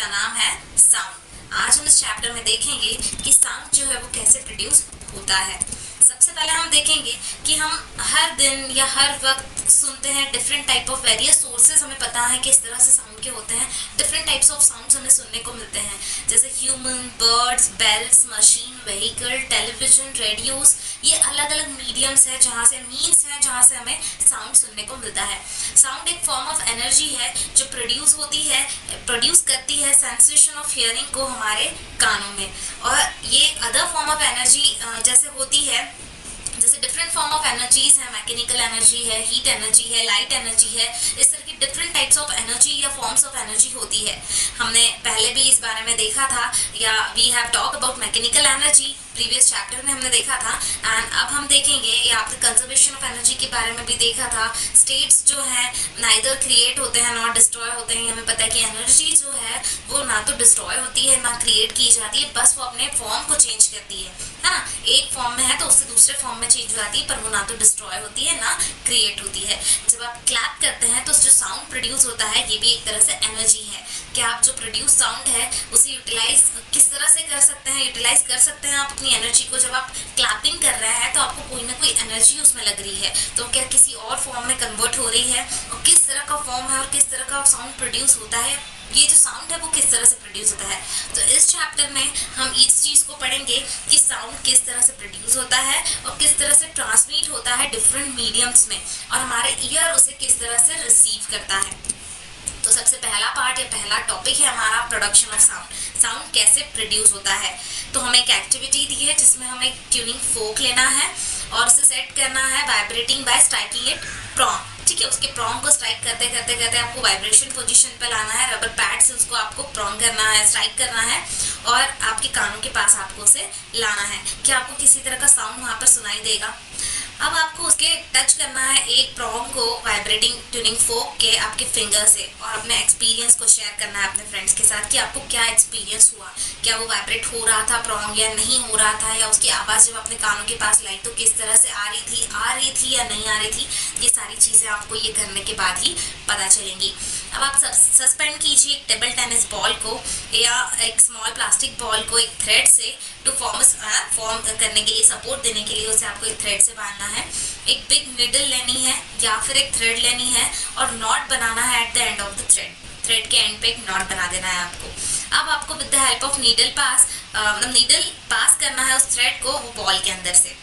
जिसका नाम है साउंड। आज हम इस चैप्टर में देखेंगे कि साउंड जो है वो कैसे प्रोड्यूस होता है। सबसे पहले हम देखेंगे कि हम हर दिन या हर वक्त सुनते हैं different type of various sources, हमें पता है कि इस तरह से साउंड के होते हैं। डिफरेंट टाइप्स ऑफ साउंड्स हमें सुनने को मिलते हैं, जैसे human, birds, bells, machine, vehicle, television, radios. ये अलग अलग मीडियम्स हैं जहाँ से मीन्स हैं जहाँ से हमें साउंड सुनने को मिलता है। साउंड एक फॉर्म ऑफ एनर्जी है जो प्रोड्यूस करती है सेंसेशन ऑफ हियरिंग को हमारे कानों में। और ये अदर फॉर्म ऑफ एनर्जी जैसे होती है, जैसे डिफरेंट फॉर्म ऑफ एनर्जीज है, मैकेनिकल एनर्जी है, हीट एनर्जी है, लाइट एनर्जी है। इस तरह की डिफरेंट टाइप्स ऑफ एनर्जी या फॉर्म्स ऑफ एनर्जी होती है। हमने पहले भी इस बारे में देखा था, या we have talk about mechanical energy previous chapter में हमने देखा था। एंड अब हम देखेंगे या फिर कंजर्वेशन ऑफ एनर्जी के बारे में भी देखा था। स्टेट्स जो है नाइदर क्रिएट होते हैं नॉट डिस्ट्रॉय होते हैं। हमें पता है कि एनर्जी जो है वो ना तो डिस्ट्रॉय होती है ना क्रिएट की जाती है, बस वो अपने फॉर्म को चेंज करती है ना। एक फॉर्म में है तो उससे दूसरे फॉर्म में चेंज हो जाती है, पर वो ना तो डिस्ट्रॉय होती है ना क्रिएट होती है। जब आप क्लैप करते हैं तो जो साउंड प्रोड्यूस होता है ये भी एक तरह से एनर्जी है कि आप जो प्रोड्यूस साउंड है उसे यूटिलाइज किस तरह से कर सकते हैं। यूटिलाइज कर सकते हैं आप अपनी एनर्जी को। जब आप क्लैपिंग कर रहे हैं तो आपको कोई ना कोई एनर्जी उसमें लग रही है, तो क्या किसी और फॉर्म में कन्वर्ट हो रही है, और किस तरह का फॉर्म है और किस तरह का साउंड प्रोड्यूस होता है, ये जो साउंड है वो किस तरह से प्रोड्यूस होता है। तो इस चैप्टर में हम इस चीज़ को पढ़ेंगे कि साउंड किस तरह से प्रोड्यूस होता है और किस तरह से ट्रांसमिट होता है डिफरेंट मीडियम्स में, और हमारे ईयर उसे किस तरह से रिसीव करता है। तो सबसे पहला पार्ट या पहला टॉपिक है हमारा प्रोडक्शन ऑफ साउंड। साउंड कैसे प्रोड्यूस होता है। तो हमें एक एक्टिविटी दी है जिसमें हमें ट्यूनिंग फोक लेना है और उसे सेट करना है vibrating bye striking it prong. ठीक है, उसके प्रॉन्ग को स्ट्राइक करते करते करते आपको वाइब्रेशन पोजीशन पे लाना है। रबर पैड से उसको आपको प्रॉन्ग करना है, स्ट्राइक करना है, और आपके कानों के पास आपको उसे लाना है कि आपको किसी तरह का साउंड वहाँ पर सुनाई देगा। अब आपको उसके टच करना है एक प्रॉन्ग को वाइब्रेटिंग ट्यूनिंग फोक के आपके फिंगर से, और अपने एक्सपीरियंस को शेयर करना है अपने फ्रेंड्स के साथ कि आपको क्या एक्सपीरियंस हुआ, क्या वो वाइब्रेट हो रहा था प्रॉन्ग या नहीं हो रहा था, या उसकी आवाज़ जब अपने कानों के पास लाई तो किस तरह से आ रही थी या नहीं आ रही थी। ये सारी चीज़ें आपको ये करने के बाद ही पता चलेंगी। अब आप सस्पेंड कीजिए एक टेबल टेनिस बॉल को या एक स्मॉल प्लास्टिक बॉल को एक थ्रेड से टू फॉर्म करने के लिए, सपोर्ट देने के लिए उसे आपको एक थ्रेड से बांधना है। एक बिग नीडल लेनी है या फिर एक थ्रेड लेनी है और नॉट बनाना है at the end of the thread के एंड पे एक नॉट बना देना है आपको। अब आपको with the help of needle pass करना है उस थ्रेड को वो बॉल के अंदर से।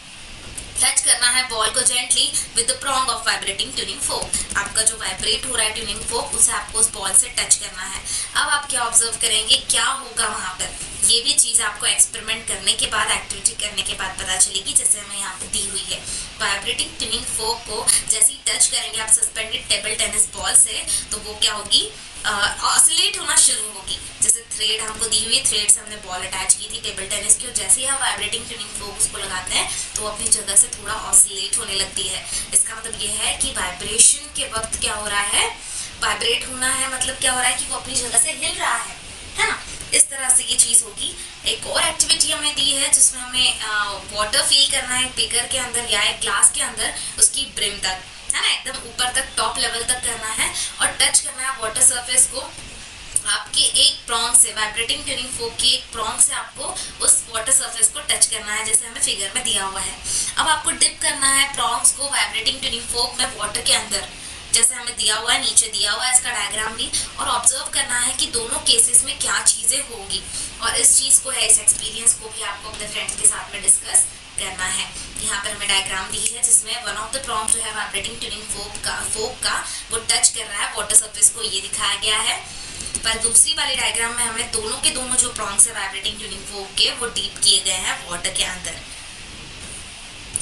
टच करना है बॉल को gently with the prong of vibrating tuning फोक। आपका जो वाइब्रेट हो रहा है ट्यूनिंग फोक उसे आपको उस बॉल से टच करना है। अब आप क्या ऑब्जर्व करेंगे, क्या होगा वहाँ पर, ये भी चीज़ आपको एक्सपेरिमेंट करने के बाद, एक्टिविटी करने के बाद पता चलेगी, जैसे हमें यहाँ पे दी हुई है। वाइब्रेटिंग ट्यूनिंग फोक को जैसे ही टच करेंगे आप सस्पेंडेड टेबल टेनिस बॉल से, तो वो क्या होगी, ऑसिलेट होना शुरू होगी। जैसे थ्रेड हमको दी हुई, थ्रेड से हमने बॉल अटैच की थी टेबल टेनिस की, और जैसे ही आप वाइब्रेटिंग ट्यूनिंग फोक उसको लगाते हैं तो वो अपनी जगह से थोड़ा ऑसिलेट होने लगती है। इसका मतलब ये है कि वाइब्रेशन के वक्त क्या हो रहा है, वाइब्रेट होना है, मतलब क्या हो रहा है कि वो अपनी जगह से हिल रहा है ना। इस तरह से ये चीज़ होगी। एक और एक्टिविटी हमें दी है जिसमें हमें वाटर फिल करना है बीकर के अंदर या एक ग्लास के अंदर, उसकी ब्रिम तक, है ना, एकदम ऊपर तक, टॉप लेवल तक करना है, और टच करना है वाटर सरफेस को आपके एक प्रॉन्ग से, वाइब्रेटिंग ट्यूनिंग फोक की एक प्रॉन्ग से आपको उस वाटर सरफेस को टच करना है, जैसे हमें फिगर में दिया हुआ है। अब आपको डिप करना है प्रॉन्ग्स को वाइब्रेटिंग ट्यूनिंग फोक में वाटर के अंदर, जैसे हमें दिया हुआ है, नीचे दिया हुआ है इसका डायग्राम भी, और ऑब्जर्व करना है कि दोनों केसेस में क्या चीज़ें होंगी। और इस चीज़ को है, इस एक्सपीरियंस को भी आपको अपने फ्रेंड्स के साथ में डिस्कस करना है। यहाँ पर हमें डायग्राम दी है जिसमें वन ऑफ द प्रॉन्ग जो है वाइब्रेटिंग ट्यूनिंग फोक का वो टच कर रहा है वाटर सरफेस को, ये दिखाया गया है। पर दूसरी वाली डायग्राम में हमें दोनों के दोनों जो प्रॉन्ग्स है वाइब्रेटिंग ट्यूनिंग फोक के, वो डीप किए गए हैं वाटर के अंदर।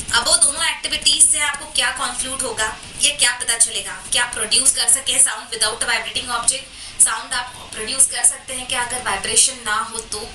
अब वो दोनों एक्टिविटीज से आपको क्या कंक्लूड होगा, ये क्या पता चलेगा, क्या प्रोड्यूस कर सके sound without a vibrating object. Sound आप प्रोड्यूस कर सकते हैं क्या अगर वाइब्रेशन ना हो तो।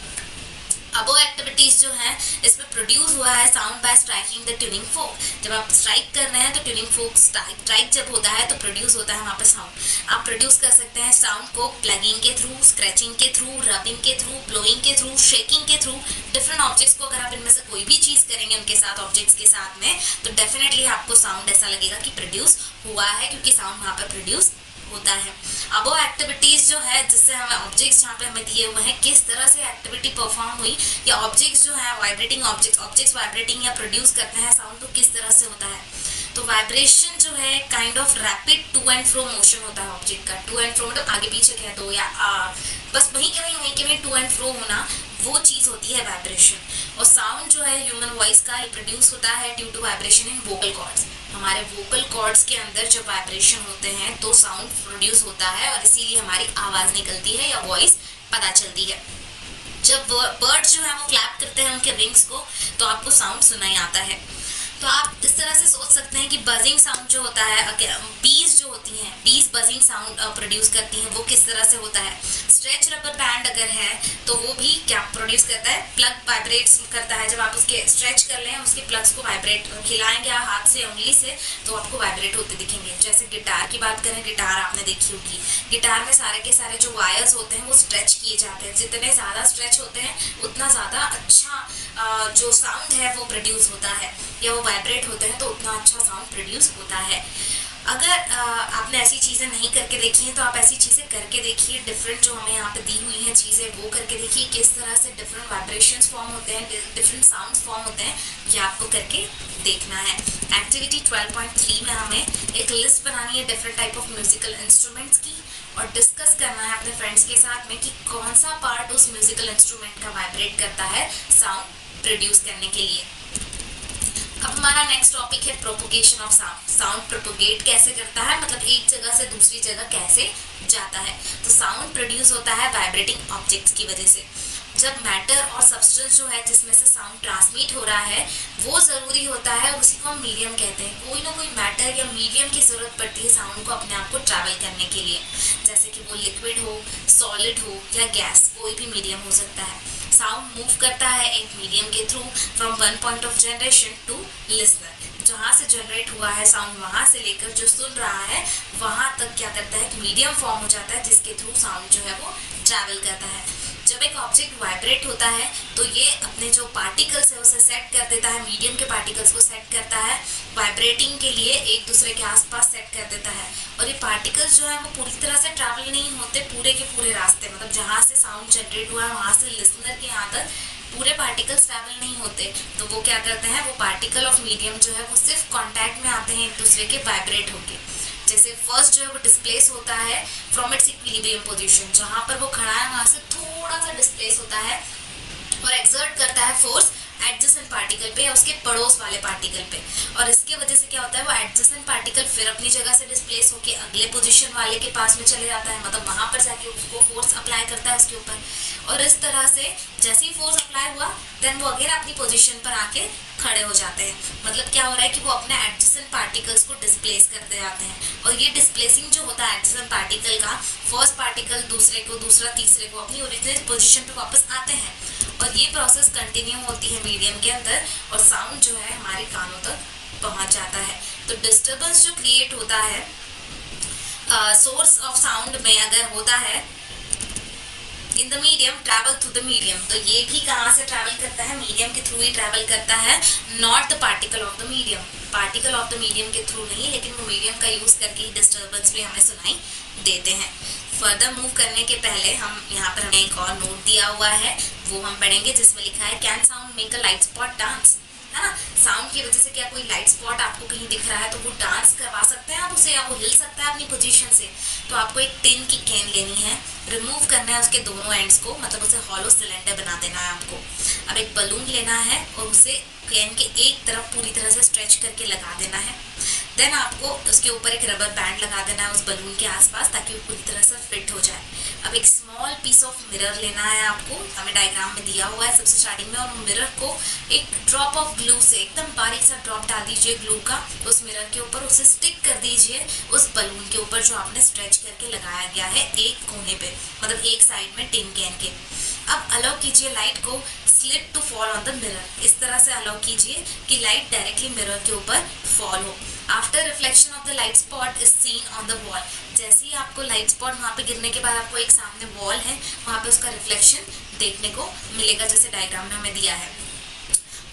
अब वो एक्टिविटीज जो हैं इसमें प्रोड्यूस हुआ है sound bye striking the tuning फोक। जब आप स्ट्राइक कर रहे हैं तो ट्यूनिंग फोक स्ट्राइक जब होता है तो प्रोड्यूस होता है वहाँ पर साउंड। आप प्रोड्यूस कर सकते हैं साउंड को प्लगिंग के थ्रू, स्क्रैचिंग के थ्रू, रबिंग के थ्रू, ब्लोइंग के थ्रू, शेकिंग के थ्रू। डिफरेंट ऑब्जेक्ट्स को अगर आप इनमें से कोई भी चीज़ करेंगे उनके साथ, ऑब्जेक्ट्स के साथ में, तो डेफिनेटली आपको साउंड ऐसा लगेगा कि प्रोड्यूस हुआ है, क्योंकि साउंड वहाँ पर प्रोड्यूस होता है। अब वो एक्टिविटीज़ जो है जिससे हमें ऑब्जेक्ट्स यहाँ पे हमें दिए हुए हैं, किस तरह से एक्टिविटी परफॉर्म हुई, या ऑब्जेक्ट्स जो है वाइब्रेटिंग ऑब्जेक्ट्स वाइब्रेटिंग या प्रोड्यूस करते हैं साउंड, तो किस तरह से होता है। तो वाइब्रेशन जो है kind of rapid to and fro motion होता है ऑब्जेक्ट का। टू एंड फ्रो मतलब आगे पीछे कह दो या बस वहीं के वहीं टू एंड फ्रो होना, वो चीज़ होती है वाइब्रेशन। और साउंड जो है ह्यूमन वॉइस का प्रोड्यूस होता है due to vibration in vocal cords. हमारे वोकल कॉर्ड्स के अंदर जब वाइब्रेशन होते हैं तो साउंड प्रोड्यूस होता है, और इसीलिए हमारी आवाज़ निकलती है या वॉइस पता चलती है। जब बर्ड जो है वो क्लैप करते हैं उनके विंग्स को, तो आपको साउंड सुनाई आता है। तो आप इस तरह से सोच सकते हैं कि बजिंग साउंड जो होता है, बीज जो होती हैं, बीज बजिंग साउंड प्रोड्यूस करती हैं, वो किस तरह से होता है। स्ट्रेच रबर बैंड अगर है तो वो भी क्या प्रोड्यूस करता है, प्लग वाइब्रेट्स करता है। जब आप उसके स्ट्रेच कर लें, उसके प्लग्स को वाइब्रेट खिलाएंगे हाथ से उंगली से, तो आपको वाइब्रेट होते दिखेंगे। जैसे गिटार की बात करें, गिटार आपने देखी होगी, गिटार में सारे के सारे जो वायर्स होते हैं वो स्ट्रेच किए जाते हैं। जितने ज़्यादा स्ट्रेच होते हैं उतना ज़्यादा अच्छा जो साउंड है वो प्रोड्यूस होता है, या वो वाइब्रेट होते हैं तो उतना अच्छा साउंड प्रोड्यूस होता है। अगर आपने ऐसी चीज़ें नहीं करके देखी हैं तो आप ऐसी चीज़ें करके देखिए। डिफरेंट जो हमें यहाँ पे दी हुई हैं चीज़ें वो करके देखिए, किस तरह से डिफरेंट वाइब्रेशंस फॉर्म होते हैं, डिफरेंट साउंड्स फॉर्म होते हैं, ये आपको करके देखना है। एक्टिविटी 12.3 में हमें एक लिस्ट बनानी है different type of musical instruments की, और डिस्कस करना है अपने फ्रेंड्स के साथ में कि कौन सा पार्ट उस म्यूजिकल इंस्ट्रूमेंट का वाइब्रेट करता है साउंड प्रोड्यूस करने के लिए। अब हमारा नेक्स्ट टॉपिक है propagation of sound. Sound propagate कैसे करता है, मतलब एक जगह से दूसरी जगह कैसे जाता है। तो साउंड प्रोड्यूस होता है वाइब्रेटिंग ऑब्जेक्ट्स की वजह से। जब मैटर और सब्सटेंस जो है जिसमें से साउंड ट्रांसमिट हो रहा है वो ज़रूरी होता है, उसी को हम मीडियम कहते हैं। कोई ना कोई मैटर या मीडियम की ज़रूरत पड़ती है साउंड को अपने आप को ट्रैवल करने के लिए, जैसे कि वो लिक्विड हो, सॉलिड हो या गैस, कोई भी मीडियम हो सकता है। साउंड मूव करता है एक मीडियम के through from one point of generation to listener. जहाँ से जनरेट हुआ है साउंड, वहाँ से लेकर जो सुन रहा है वहाँ तक क्या करता है, एक मीडियम फॉर्म हो जाता है जिसके थ्रू साउंड जो है वो ट्रैवल करता है। जब एक ऑब्जेक्ट वाइब्रेट होता है तो ये अपने जो पार्टिकल्स है उसे सेट कर देता है, मीडियम के पार्टिकल्स को सेट करता है वाइब्रेटिंग के लिए, एक दूसरे के आसपास सेट कर देता है। और ये पार्टिकल्स जो है वो पूरी तरह से ट्रैवल नहीं होते पूरे के पूरे रास्ते, मतलब जहाँ से साउंड जनरेट हुआ है वहाँ से लिसनर के यहाँ तक पूरे पार्टिकल्स ट्रैवल नहीं होते। तो वो क्या करते हैं, वो पार्टिकल ऑफ मीडियम जो है वो सिर्फ कॉन्टैक्ट में आते हैं एक दूसरे के वाइब्रेट होके। जैसे फर्स्ट जो है वो डिस्प्लेस होता है फ्रॉम इट्स इक्विलिब्रियम पोजीशन, जहाँ पर वो खड़ा है वहाँ से थोड़ा सा डिस्प्लेस होता है और एक्सर्ट करता है फोर्स एडजेसेंट पार्टिकल पे या उसके पड़ोस वाले पार्टिकल पे। और इसके वजह से क्या होता है, वो एडजेसेंट पार्टिकल फिर अपनी जगह से डिस्प्लेस होके अगले पोजीशन वाले के पास में चले जाता है, मतलब वहाँ पर जाके उसको फोर्स अप्लाई करता है उसके ऊपर। और इस तरह से जैसे ही फोर्स अप्लाई हुआ देन वो अगेन अपनी पोजीशन पर आके खड़े हो जाते हैं। मतलब क्या हो रहा है कि वो अपने एडजेसेंट पार्टिकल्स को डिस्प्लेस करते जाते हैं। और ये डिस्प्लेसिंग जो होता है एडजेसेंट पार्टिकल का, फर्स्ट पार्टिकल दूसरे को, दूसरा तीसरे को अपनी ओरिजिनल पोजीशन पे वापस आते हैं। और ये प्रोसेस कंटिन्यू होती है मीडियम के अंदर और साउंड जो है हमारे कानों तक पहुंच जाता है। तो डिस्टर्बेंस जो क्रिएट होता है सोर्स ऑफ साउंड में अगर होता है इन the medium travel through the medium, तो ये भी कहाँ से ट्रैवल करता है, मीडियम के थ्रू ही ट्रैवल करता है, not the particle of the medium. Particle of the medium के थ्रू नहीं, लेकिन वो मीडियम का यूज़ करके ही डिस्टर्बेंस भी हमें सुनाई देते हैं। फर्दर मूव करने के पहले हम यहाँ पर हमें एक और नोट दिया हुआ है, वो हम पढ़ेंगे, जिसमें लिखा है can sound make a light spot dance, है ना। साउंड की वजह से क्या कोई लाइट स्पॉट आपको कहीं दिख रहा है तो वो डांस करवा सकते हैं आप उसे, या वो हिल सकता है अपनी पोजीशन से। तो आपको एक टिन की कैन लेनी है, रिमूव करना है उसके दोनों एंड्स को, मतलब उसे हॉलो सिलेंडर बना देना है आपको। अब एक बलून लेना है और उसे कैन के एक तरफ पूरी तरह से स्ट्रेच करके लगा देना है। देन आपको उसके ऊपर एक रबर बैंड लगा देना है उस बलून के आसपास, ताकि वो पूरी तरह से फिट हो जाए। अब एक स्मॉल पीस ऑफ मिरर लेना है आपको, हमें डायग्राम में दिया हुआ है सबसे स्टार्टिंग में, और मिरर को एक ड्रॉप ऑफ ग्लू से, एकदम बारीक सा ड्रॉप डाल दीजिए ग्लू का उस मिरर के ऊपर, उसे स्टिक कर दीजिए उस बलून के ऊपर जो आपने स्ट्रेच करके लगाया गया है एक कोने पे, मतलब एक साइड में टिन कैन के। अब अलाउ कीजिए लाइट को slit to fall on the mirror, इस तरह से अलाउ कीजिए कि लाइट डायरेक्टली मिरर के ऊपर फॉल हो। After reflection of the light spot is seen on the wall, जैसे ही आपको लाइट स्पॉट वहाँ पे गिरने के बाद आपको एक सामने वॉल है वहाँ पे उसका रिफ्लेक्शन देखने को मिलेगा, जैसे डायग्राम में हमें दिया है।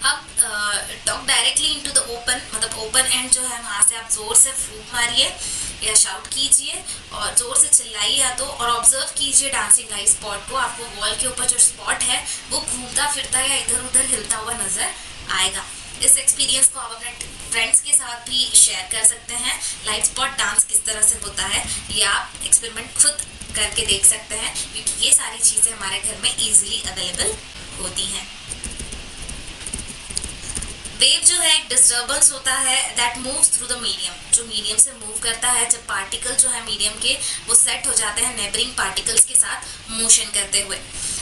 अब talk directly into the open, मतलब ओपन एंड जो है वहाँ से आप जोर से फूंक मारिए या शाउट कीजिए और जोर से चिल्लाइए या तो, और ऑब्जर्व कीजिए डांसिंग लाइट स्पॉट को। आपको वॉल के ऊपर जो स्पॉट है वो घूमता फिरता या इधर उधर हिलता हुआ नजर आएगा। इस एक्सपीरियंस को आप अपने फ्रेंड्स के साथ भी शेयर कर सकते हैं। लाइट स्पॉट डांस किस तरह से होता है ये आप एक्सपेरिमेंट खुद करके देख सकते हैं, क्योंकि ये सारी चीज़ें हमारे घर में इजीली अवेलेबल होती हैं। वेव जो है एक डिस्टर्बेंस होता है that moves through the medium, जो मीडियम से मूव करता है जब पार्टिकल जो है मीडियम के वो सेट हो जाते हैं नेबरिंग पार्टिकल्स के साथ मोशन करते हुए,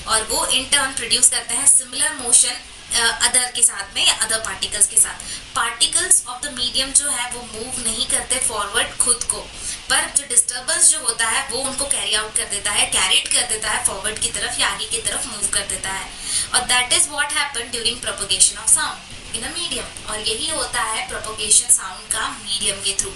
और वो इन टर्न प्रोड्यूस करते हैं सिमिलर मोशन अदर के साथ में या अदर पार्टिकल्स के साथ। पार्टिकल्स ऑफ द मीडियम जो है वो मूव नहीं करते फॉरवर्ड खुद को, पर जो डिस्टर्बेंस जो होता है वो उनको कैरी आउट कर देता है, कैरिड कर देता है फॉरवर्ड की तरफ या आगे की तरफ मूव कर देता है। और that is what happen during propagation of sound in a medium, और यही होता है प्रोपगेशन साउंड का मीडियम के थ्रू।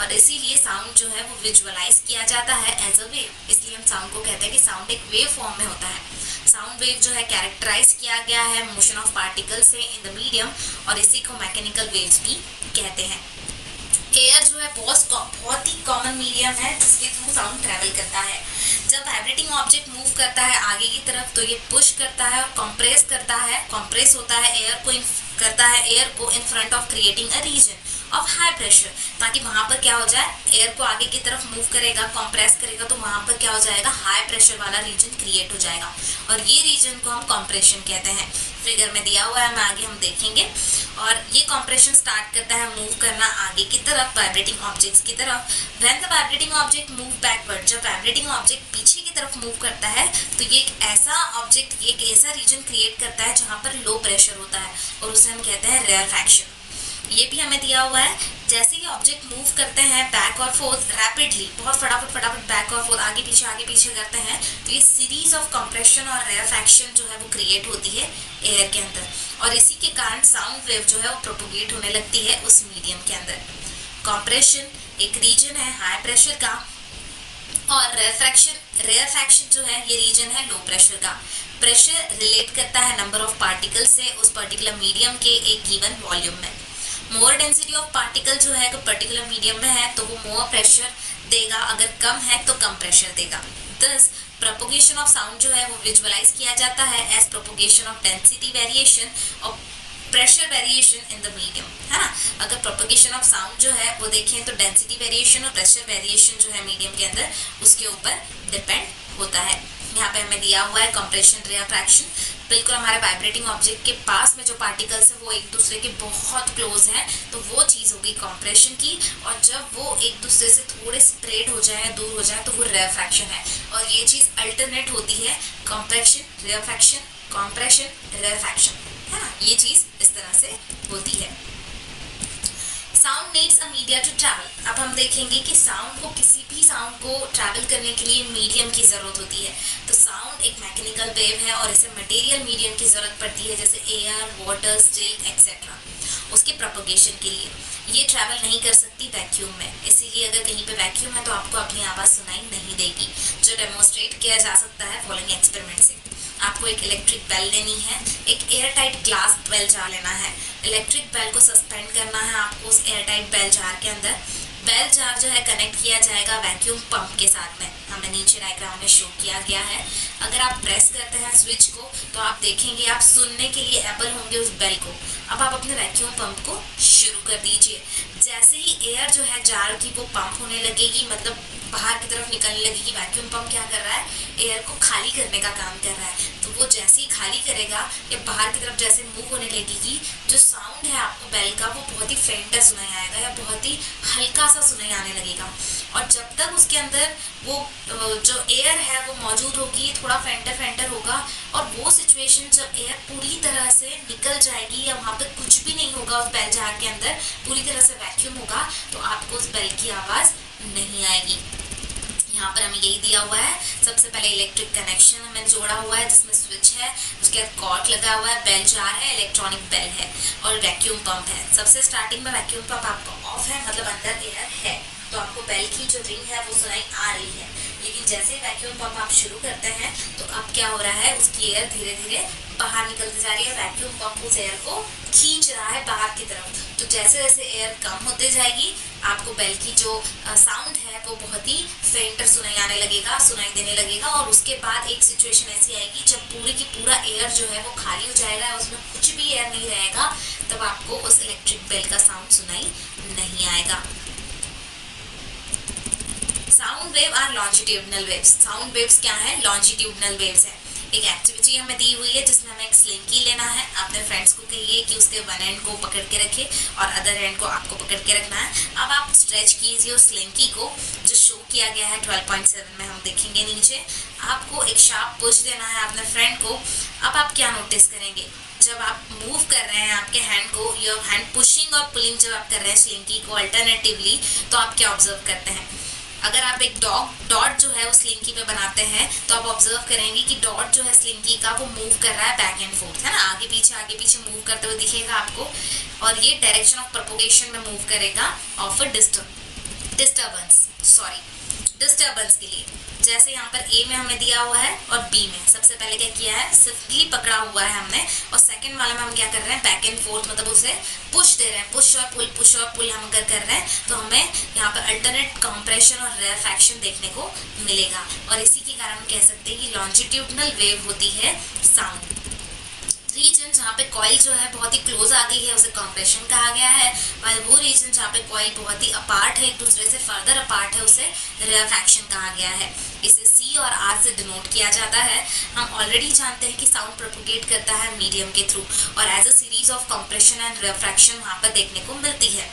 और इसीलिए साउंड जो है वो विजुअलाइज किया जाता है एज अ वेव, इसलिए हम साउंड को कहते हैं कि साउंड एक वेव फॉर्म में होता है। साउंड वेव जो है कैरेक्टराइज किया गया है मोशन ऑफ पार्टिकल से इन द मीडियम, और इसी को मैकेनिकल वेव्स भी कहते हैं। एयर जो है बहुत ही कॉमन मीडियम है जिसके थ्रू साउंड ट्रैवल करता है। जब वाइब्रेटिंग ऑब्जेक्ट मूव करता है आगे की तरफ तो ये पुश करता है और कंप्रेस करता है, कंप्रेस होता है एयर को in front of creating a region of high pressure, ताकि वहाँ पर क्या हो जाए, एयर को आगे की तरफ मूव करेगा, कंप्रेस करेगा तो वहाँ पर क्या हो जाएगा, हाई प्रेशर वाला रीजन क्रिएट हो जाएगा, और ये रीजन को हम कंप्रेशन कहते हैं। फिगर में दिया हुआ है, मैं आगे हम देखेंगे। और ये कंप्रेशन स्टार्ट करता है मूव करना आगे की तरफ वाइब्रेटिंग ऑब्जेक्ट्स की तरफ। When the vibrating object move backward, जब वाइब्रेटिंग ऑब्जेक्ट पीछे की तरफ मूव करता है तो ये एक ऐसा ऑब्जेक्ट, एक ऐसा रीजन क्रिएट करता है जहाँ पर लो प्रेशर होता है, और उसे हम कहते हैं रेयरफैक्शन। ये भी हमें दिया हुआ है। जैसे ही ऑब्जेक्ट मूव करते हैं बैक और फोर्थ रैपिडली, बहुत फटाफट बैक और फोर्थ आगे पीछे करते हैं, तो ये सीरीज ऑफ कंप्रेशन और रेयरफैक्शन जो है वो क्रिएट होती है एयर के अंदर, और इसी के कारण साउंड वेव जो है वो प्रोपोगेट होने लगती है उस मीडियम के अंदर। कंप्रेशन एक रीजन है हाई प्रेशर का, और रेयरफैक्शन जो है ये रीजन है लो प्रेशर का। प्रेशर रिलेट करता है नंबर ऑफ पार्टिकल से उस पर्टिकुलर मीडियम के एक गिवन वॉल्यूम में। मोर डेंसिटी ऑफ पार्टिकल जो है पर्टिकुलर मीडियम में है तो वो मोर प्रेशर देगा, अगर कम है तो कम प्रेशर देगा। दस प्रोपोगेशन ऑफ साउंड जो है वो विजुअलाइज किया जाता है as propagation of density variation और pressure variation in the medium, है ना। अगर प्रोपोगेशन ऑफ साउंड जो है वो देखें तो डेंसिटी वेरिएशन और प्रेशर वेरिएशन जो है मीडियम के अंदर उसके ऊपर डिपेंड होता है। यहाँ पे हमें दिया हुआ है कंप्रेशन रेयरफैक्शन, बिल्कुल हमारे वाइब्रेटिंग ऑब्जेक्ट के पास में जो पार्टिकल्स है वो एक दूसरे के बहुत क्लोज हैं तो वो चीज़ होगी कंप्रेशन की, और जब वो एक दूसरे से थोड़े स्प्रेड हो जाए दूर हो जाए तो वो रेयरफैक्शन है। और ये चीज़ अल्टरनेट होती है, कंप्रेशन रेयरफैक्शन, है ना। ये चीज़ इस तरह से होती है। Sound needs a media to travel. अब हम देखेंगे कि साउंड को, किसी भी साउंड को ट्रैवल करने के लिए मीडियम की ज़रूरत होती है। तो साउंड एक मैकेनिकल वेव है और इसे मटेरियल मीडियम की ज़रूरत पड़ती है, जैसे एयर, वाटर, स्टिल एक्सेट्रा, उसके प्रोपोगेशन के लिए। ये ट्रैवल नहीं कर सकती वैक्यूम में, इसीलिए अगर कहीं पे वैक्यूम है तो आपको अपनी आवाज़ सुनाई नहीं देगी, जो डेमोन्स्ट्रेट किया जा सकता है फॉलोइंग एक्सपेरिमेंट से। आपको एक इलेक्ट्रिक बेल लेनी है, एक air tight glass bell jar लेना है, इलेक्ट्रिक बेल को सस्पेंड करना है आपको उस एयर टाइट बेल जार के अंदर। बेल जार जो है कनेक्ट किया जाएगा वैक्यूम पंप के साथ में, हमें नीचे डायग्राम में शो किया गया है। अगर आप प्रेस करते हैं स्विच को तो आप देखेंगे, आप सुनने के लिए एबल होंगे उस बेल को। अब आप अपने वैक्यूम पंप को शुरू कर दीजिए। जैसे ही एयर जो है जार की वो पंप होने लगेगी, मतलब बाहर की तरफ निकलने लगेगी, वैक्यूम पंप क्या कर रहा है, एयर को खाली करने का काम कर रहा है। तो वो जैसे ही खाली करेगा या बाहर की तरफ जैसे मूव होने लगेगी, जो साउंड है आपको बेल का वो बहुत ही फेंटर सुनाई आएगा या बहुत ही हल्का सा सुनाई आने लगेगा। और जब तक उसके अंदर वो जो एयर है वो मौजूद होगी, थोड़ा फेंटर होगा, और वो सिचुएशन जब एयर पूरी तरह से निकल जाएगी या वहाँ पे कुछ भी नहीं होगा उस बेल जार के अंदर, पूरी तरह से वैक्यूम होगा, तो आपको उस बेल की आवाज़ नहीं आएगी। यहाँ पर हमें यही दिया हुआ है। सबसे पहले इलेक्ट्रिक कनेक्शन हमें जोड़ा हुआ है जिसमें स्विच है, उसके बाद कॉर्ड लगा हुआ है, बेल जार है, इलेक्ट्रॉनिक बेल है और वैक्यूम पंप है। सबसे स्टार्टिंग में वैक्यूम पंप आपका ऑफ है, मतलब अंदर एयर है, तो आपको बेल की जो रिंग है वो सुनाई आ रही है। लेकिन जैसे वैक्यूम पंप आप शुरू करते हैं तो अब क्या हो रहा है, उसकी एयर धीरे धीरे बाहर निकलती जा रही है। वैक्यूम पंप उस एयर को खींच रहा है बाहर की तरफ। तो जैसे जैसे एयर कम होते जाएगी आपको बेल की जो साउंड है वो बहुत ही फेंटर सुनाई देने लगेगा और उसके बाद एक सिचुएशन ऐसी आएगी जब पूरे की पूरा एयर जो है वो खाली हो जाएगा, उसमें कुछ भी एयर नहीं रहेगा, तब आपको उस इलेक्ट्रिक बेल का साउंड सुनाई नहीं आएगा। Sound wave are longitudinal waves. Sound waves क्या है? लॉन्जिट्यूडनल वेव्स है। एक एक्टिविटी हमें दी हुई है जिसमें हमें एक स्लिंकी लेना है। अपने फ्रेंड्स को कहिए कि उसके वन एंड को पकड़ के रखे और अदर एंड को आपको पकड़ के रखना है। अब आप स्ट्रेच कीजिए उस स्लिंकी को, जो शो किया गया है 12.7 में हम देखेंगे नीचे। आपको एक शार्प पुश देना है अपने फ्रेंड को। अब आप क्या नोटिस करेंगे, जब आप मूव कर रहे हैं आपके हैंड को, योर हैंड पुशिंग और पुलिंग जब आप कर रहे हैं स्लिंकी को अल्टरनेटिवली, तो आप क्या ऑब्जर्व करते हैं? अगर आप एक डॉट जो है उस स्लिंकी पे बनाते हैं तो आप ऑब्जर्व करेंगे कि डॉट जो है स्लिंकी का वो मूव कर रहा है बैक एंड फोर्थ, है ना, आगे पीछे मूव करते हुए दिखेगा आपको, और ये डायरेक्शन ऑफ प्रोपोगेशन में मूव करेगा ऑफ अ डिस्टर्बेंस के लिए। जैसे यहाँ पर ए में हमने दिया हुआ है और बी में सबसे पहले क्या किया है, सिंपली पकड़ा हुआ है हमने, और सेकंड वाले में हम क्या कर रहे हैं, बैक एंड फोर्थ, मतलब उसे पुश दे रहे हैं, पुश और पुल हम अगर कर रहे हैं तो हमें यहाँ पर अल्टरनेट कंप्रेशन और रेफैक्शन देखने को मिलेगा। और इसी के कारण हम कह सकते हैं कि लॉन्जिट्यूडनल वेव होती है साउंड। रीजन जहाँ पे कॉइल जो है बहुत ही क्लोज आ गई है उसे कंप्रेशन कहा गया है, और वो रीजन जहाँ पे कॉइल बहुत ही अपार्ट है, एक दूसरे से फर्दर अपार्ट है, उसे रेफैक्शन कहा गया है। इसे सी और आर से डिनोट किया जाता है। हम ऑलरेडी जानते हैं कि साउंड प्रोपोगेट करता है मीडियम के थ्रू, और as a series of compression and refraction वहाँ पर देखने को मिलती है।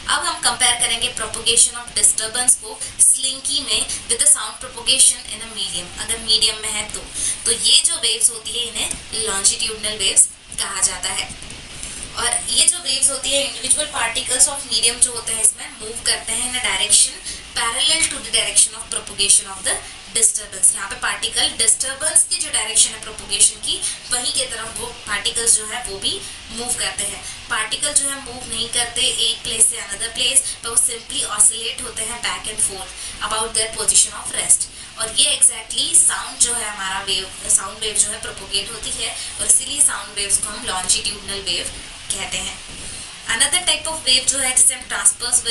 अब हम कंपेयर करेंगे प्रोपोगेशन ऑफ डिस्टर्बेंस को स्लिंकी में with the sound propagation in a medium. अगर मीडियम में है तो ये जो वेव्स होती है इन्हें लॉन्जिट्यूडनल वेव्स कहा जाता है। और ये जो वेव्स होती है, इंडिविजुअल पार्टिकल्स ऑफ मीडियम जो होते हैं इसमें मूव करते हैं in a direction parallel to the direction of propagation of the disturbance. यहाँ पे पार्टिकल डिस्टर्बेंस की जो डायरेक्शन है प्रोपोगेशन की, वहीं के तरफ वो पार्टिकल्स जो है वो भी मूव करते हैं। पार्टिकल जो है मूव नहीं करते एक प्लेस से अनदर प्लेस, तो वो सिंपली ऑसिलेट होते हैं back and fourth about their position of rest. और ये एग्जैक्टली साउंड जो है हमारा साउंड वेव जो है प्रोपोगेट होती है, और इसीलिए साउंड वेव्स को हम लॉन्जिट्यूडनल वेव कहते हैं। अनदर टाइप ऑफ वेव जो है जिसे हम ट्रांसवर्स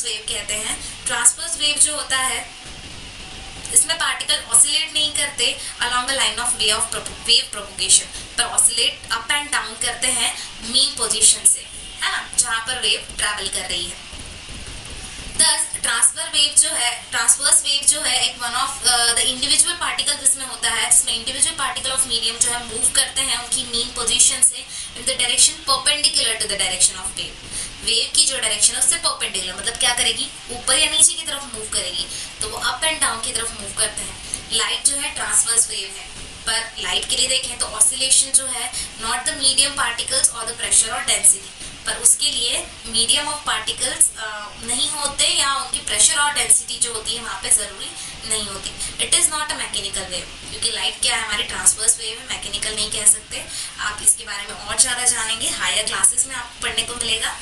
वेव कहते हैं। ट्रांसवर्स वेव जो होता है इसमें पार्टिकल ऑसिलेट नहीं करते along the line of wave propagation, पर ऑसिलेट अप एंड डाउन करते हैं मीन पोजीशन से, है ना, जहाँ पर वेव ट्रैवल कर रही है। ट्रांसवर्स वेव जो है एक one of the individual particle जिसमें होता है, जिसमें इंडिविजुअल पार्टिकल ऑफ मीडियम जो है मूव करते हैं उनकी मीन पोजीशन से in the direction perpendicular to the direction of wave की जो डायरेक्शन है उससे परपेंडिकुलर, मतलब क्या करेगी, ऊपर या नीचे की तरफ मूव करेगी, तो वो अप एंड डाउन की तरफ मूव करते हैं। लाइट जो है ट्रांसवर्स वेव है, पर लाइट के लिए देखें तो ऑसिलेशन जो है नॉट द मीडियम पार्टिकल्स और द प्रेशर और डेंसिटी, पर उसके लिए मीडियम ऑफ पार्टिकल्स नहीं होते या उनकी प्रेशर और डेंसिटी जो होती है वहाँ पे ज़रूरी नहीं होती। It is not a mechanical wave, क्योंकि लाइट क्या है हमारी ट्रांसवर्स वेव है, मैकेनिकल नहीं कह सकते। आप इसके बारे में और ज़्यादा जानेंगे हायर क्लासेस में, आपको पढ़ने को मिलेगा।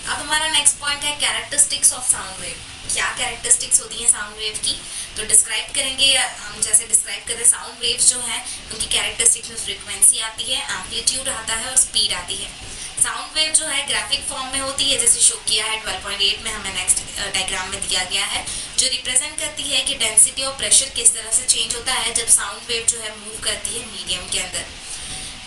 अब हमारा नेक्स्ट पॉइंट है कैरेक्टरिस्टिक्स ऑफ साउंड वेव। क्या कैरेक्टरिस्टिक्स होती हैं साउंड वेव की, तो डिस्क्राइब करेंगे। हम जैसे डिस्क्राइब करते हैं साउंड वेव्स जो हैं उनकी कैरेक्टरिस्टिक्स में फ्रीक्वेंसी आती है, एम्पलीट्यूड आता है और स्पीड आती है। साउंड वेव जो है ग्राफिक फॉर्म में होती है, जैसे शो किया है 12.8 में हमें नेक्स्ट डायग्राम में दिया गया है, जो रिप्रेजेंट करती है कि डेंसिटी और प्रेशर किस तरह से चेंज होता है जब साउंड वेव जो है मूव करती है मीडियम के अंदर।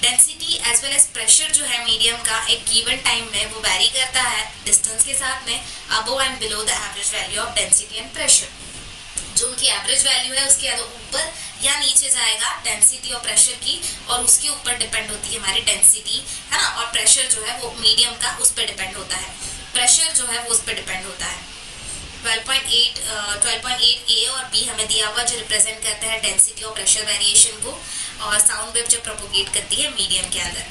Density as well as pressure जो है मीडियम का एक गिवन टाइम में वो वैरी करता है डिस्टेंस के साथ में above and below the average value of density and pressure. जो उनकी एवरेज वैल्यू है उसके ऊपर या नीचे जाएगा डेंसिटी और प्रेशर की, और उसके ऊपर डिपेंड होती है हमारी डेंसिटी, है ना, और प्रेशर जो है वो मीडियम का उस पर डिपेंड होता है, प्रेशर जो है वो उस पर डिपेंड होता है। 12.8 ए और बी हमें दिया हुआ जो रिप्रेजेंट करता है डेंसिटी और प्रेशर वेरिएशन को, और साउंड वेव जो प्रोपोगेट करती है मीडियम के अंदर।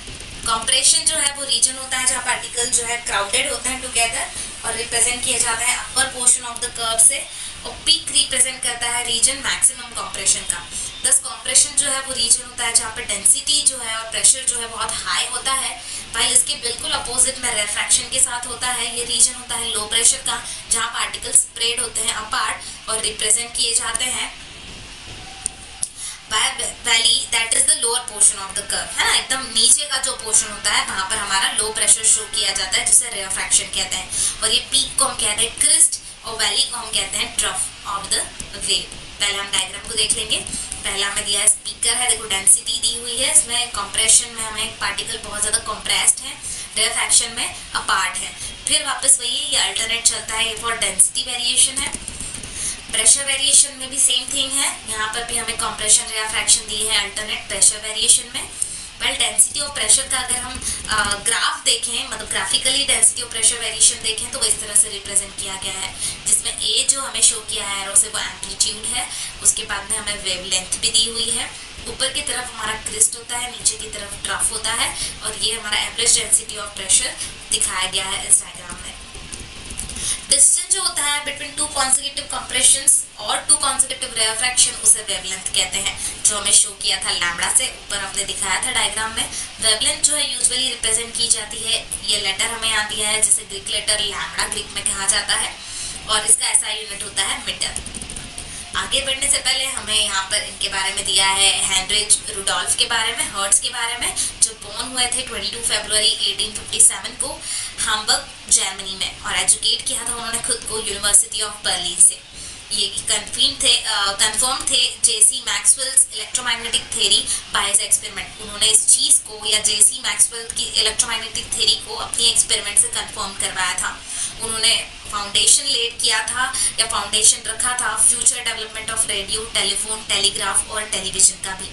कंप्रेशन जो है वो रीजन होता है जहाँ पार्टिकल जो है क्राउडेड होते हैं टुगेदर, और रिप्रेजेंट किया जाता है upper portion of the curve से, और पीक रिप्रेजेंट करता है रीजन मैक्सिमम कंप्रेशन का। दस कंप्रेशन जो है वो रीजन होता है जहाँ पर डेंसिटी जो है और प्रेशर जो है बहुत हाई होता है, भाई इसके बिल्कुल अपोजिट में रेफ्रैक्शन के साथ होता है। ये रीजन होता है लो प्रेशर का, जहाँ पार्टिकल स्प्रेड होते हैं अपार्ट और रिप्रेजेंट किए जाते हैं valley that is the lower portion of the curve, है ना, एकदम नीचे का जो पोर्शन होता है वहां पर हमारा लो प्रेशर शो किया जाता है, जिसे रेयरफैक्शन कहते हैं। और ये पीक को हम कहते हैं क्रिस्ट और वैली को हम कहते हैं ट्रफ ऑफ द वेव। पहले हम डायग्राम को देख लेंगे। पहला हमें दिया है स्पीकर है, देखो डेंसिटी दी हुई है, इसमें कंप्रेशन में हमें एक पार्टिकल बहुत ज़्यादा कंप्रेस्ड है, रेयरफैक्शन में अपार्ट है। फिर वापस वही है, ये अल्टरनेट चलता है, ये फॉर डेंसिटी वेरिएशन है। प्रेशर वेरिएशन में भी सेम थिंग है, यहाँ पर भी हमें कंप्रेशन रेयरफैक्शन दी है अल्टरनेट प्रेशर वेरिएशन में। वेल डेंसिटी ऑफ प्रेशर का अगर हम ग्राफ देखें, मतलब graphically density of pressure variation देखें तो इस तरह से रिप्रेजेंट किया गया है, जिसमें ए जो हमें शो किया है एरो से वो एम्पलीट्यूड है, उसके बाद में हमें वेवलेंथ भी दी हुई है। ऊपर की तरफ हमारा क्रिस्ट होता है, नीचे की तरफ ट्रफ होता है, और ये हमारा एवरेज डेंसिटी ऑफ प्रेशर दिखाया गया है इस डायग्राम में। डिस्टेंस जो होता है बिटवीन टू कॉन्सेक्यूटिव कंप्रेशंस और टू कॉन्सेक्यूटिव रेयरफैक्शन, उसे वेवलेंथ कहते हैं, जो हमें शो किया था लैम्बडा से, ऊपर हमने दिखाया था डायग्राम में। वेवलेंथ जो है यूजुअली रिप्रेजेंट की जाती है, ये लेटर हमें यहाँ दिया है जिसे ग्रीक लेटर लैम्बडा ग्रीक में कहा जाता है, और इसका ऐसा यूनिट होता है मीटर। आगे बढ़ने से पहले हमें यहाँ पर इनके बारे में दिया है, हेनरिच रुडोल्फ के बारे में, हर्ट्ज के बारे में, जो बोर्न हुए थे 22 फरवरी 1857 को हाम्बर्ग जर्मनी में, और एजुकेट किया था उन्होंने खुद को यूनिवर्सिटी ऑफ बर्लिन से। ये कंफर्म थे J C Maxwell's electromagnetic theory by his experiment. उन्होंने इस चीज़ को या जेसी मैक्सवेल की इलेक्ट्रोमैग्नेटिक थ्योरी को अपनी एक्सपेरिमेंट से कंफर्म करवाया था। उन्होंने फाउंडेशन लेड किया था या फाउंडेशन रखा था future development of radio, telephone, telegraph और टेलीविजन का भी।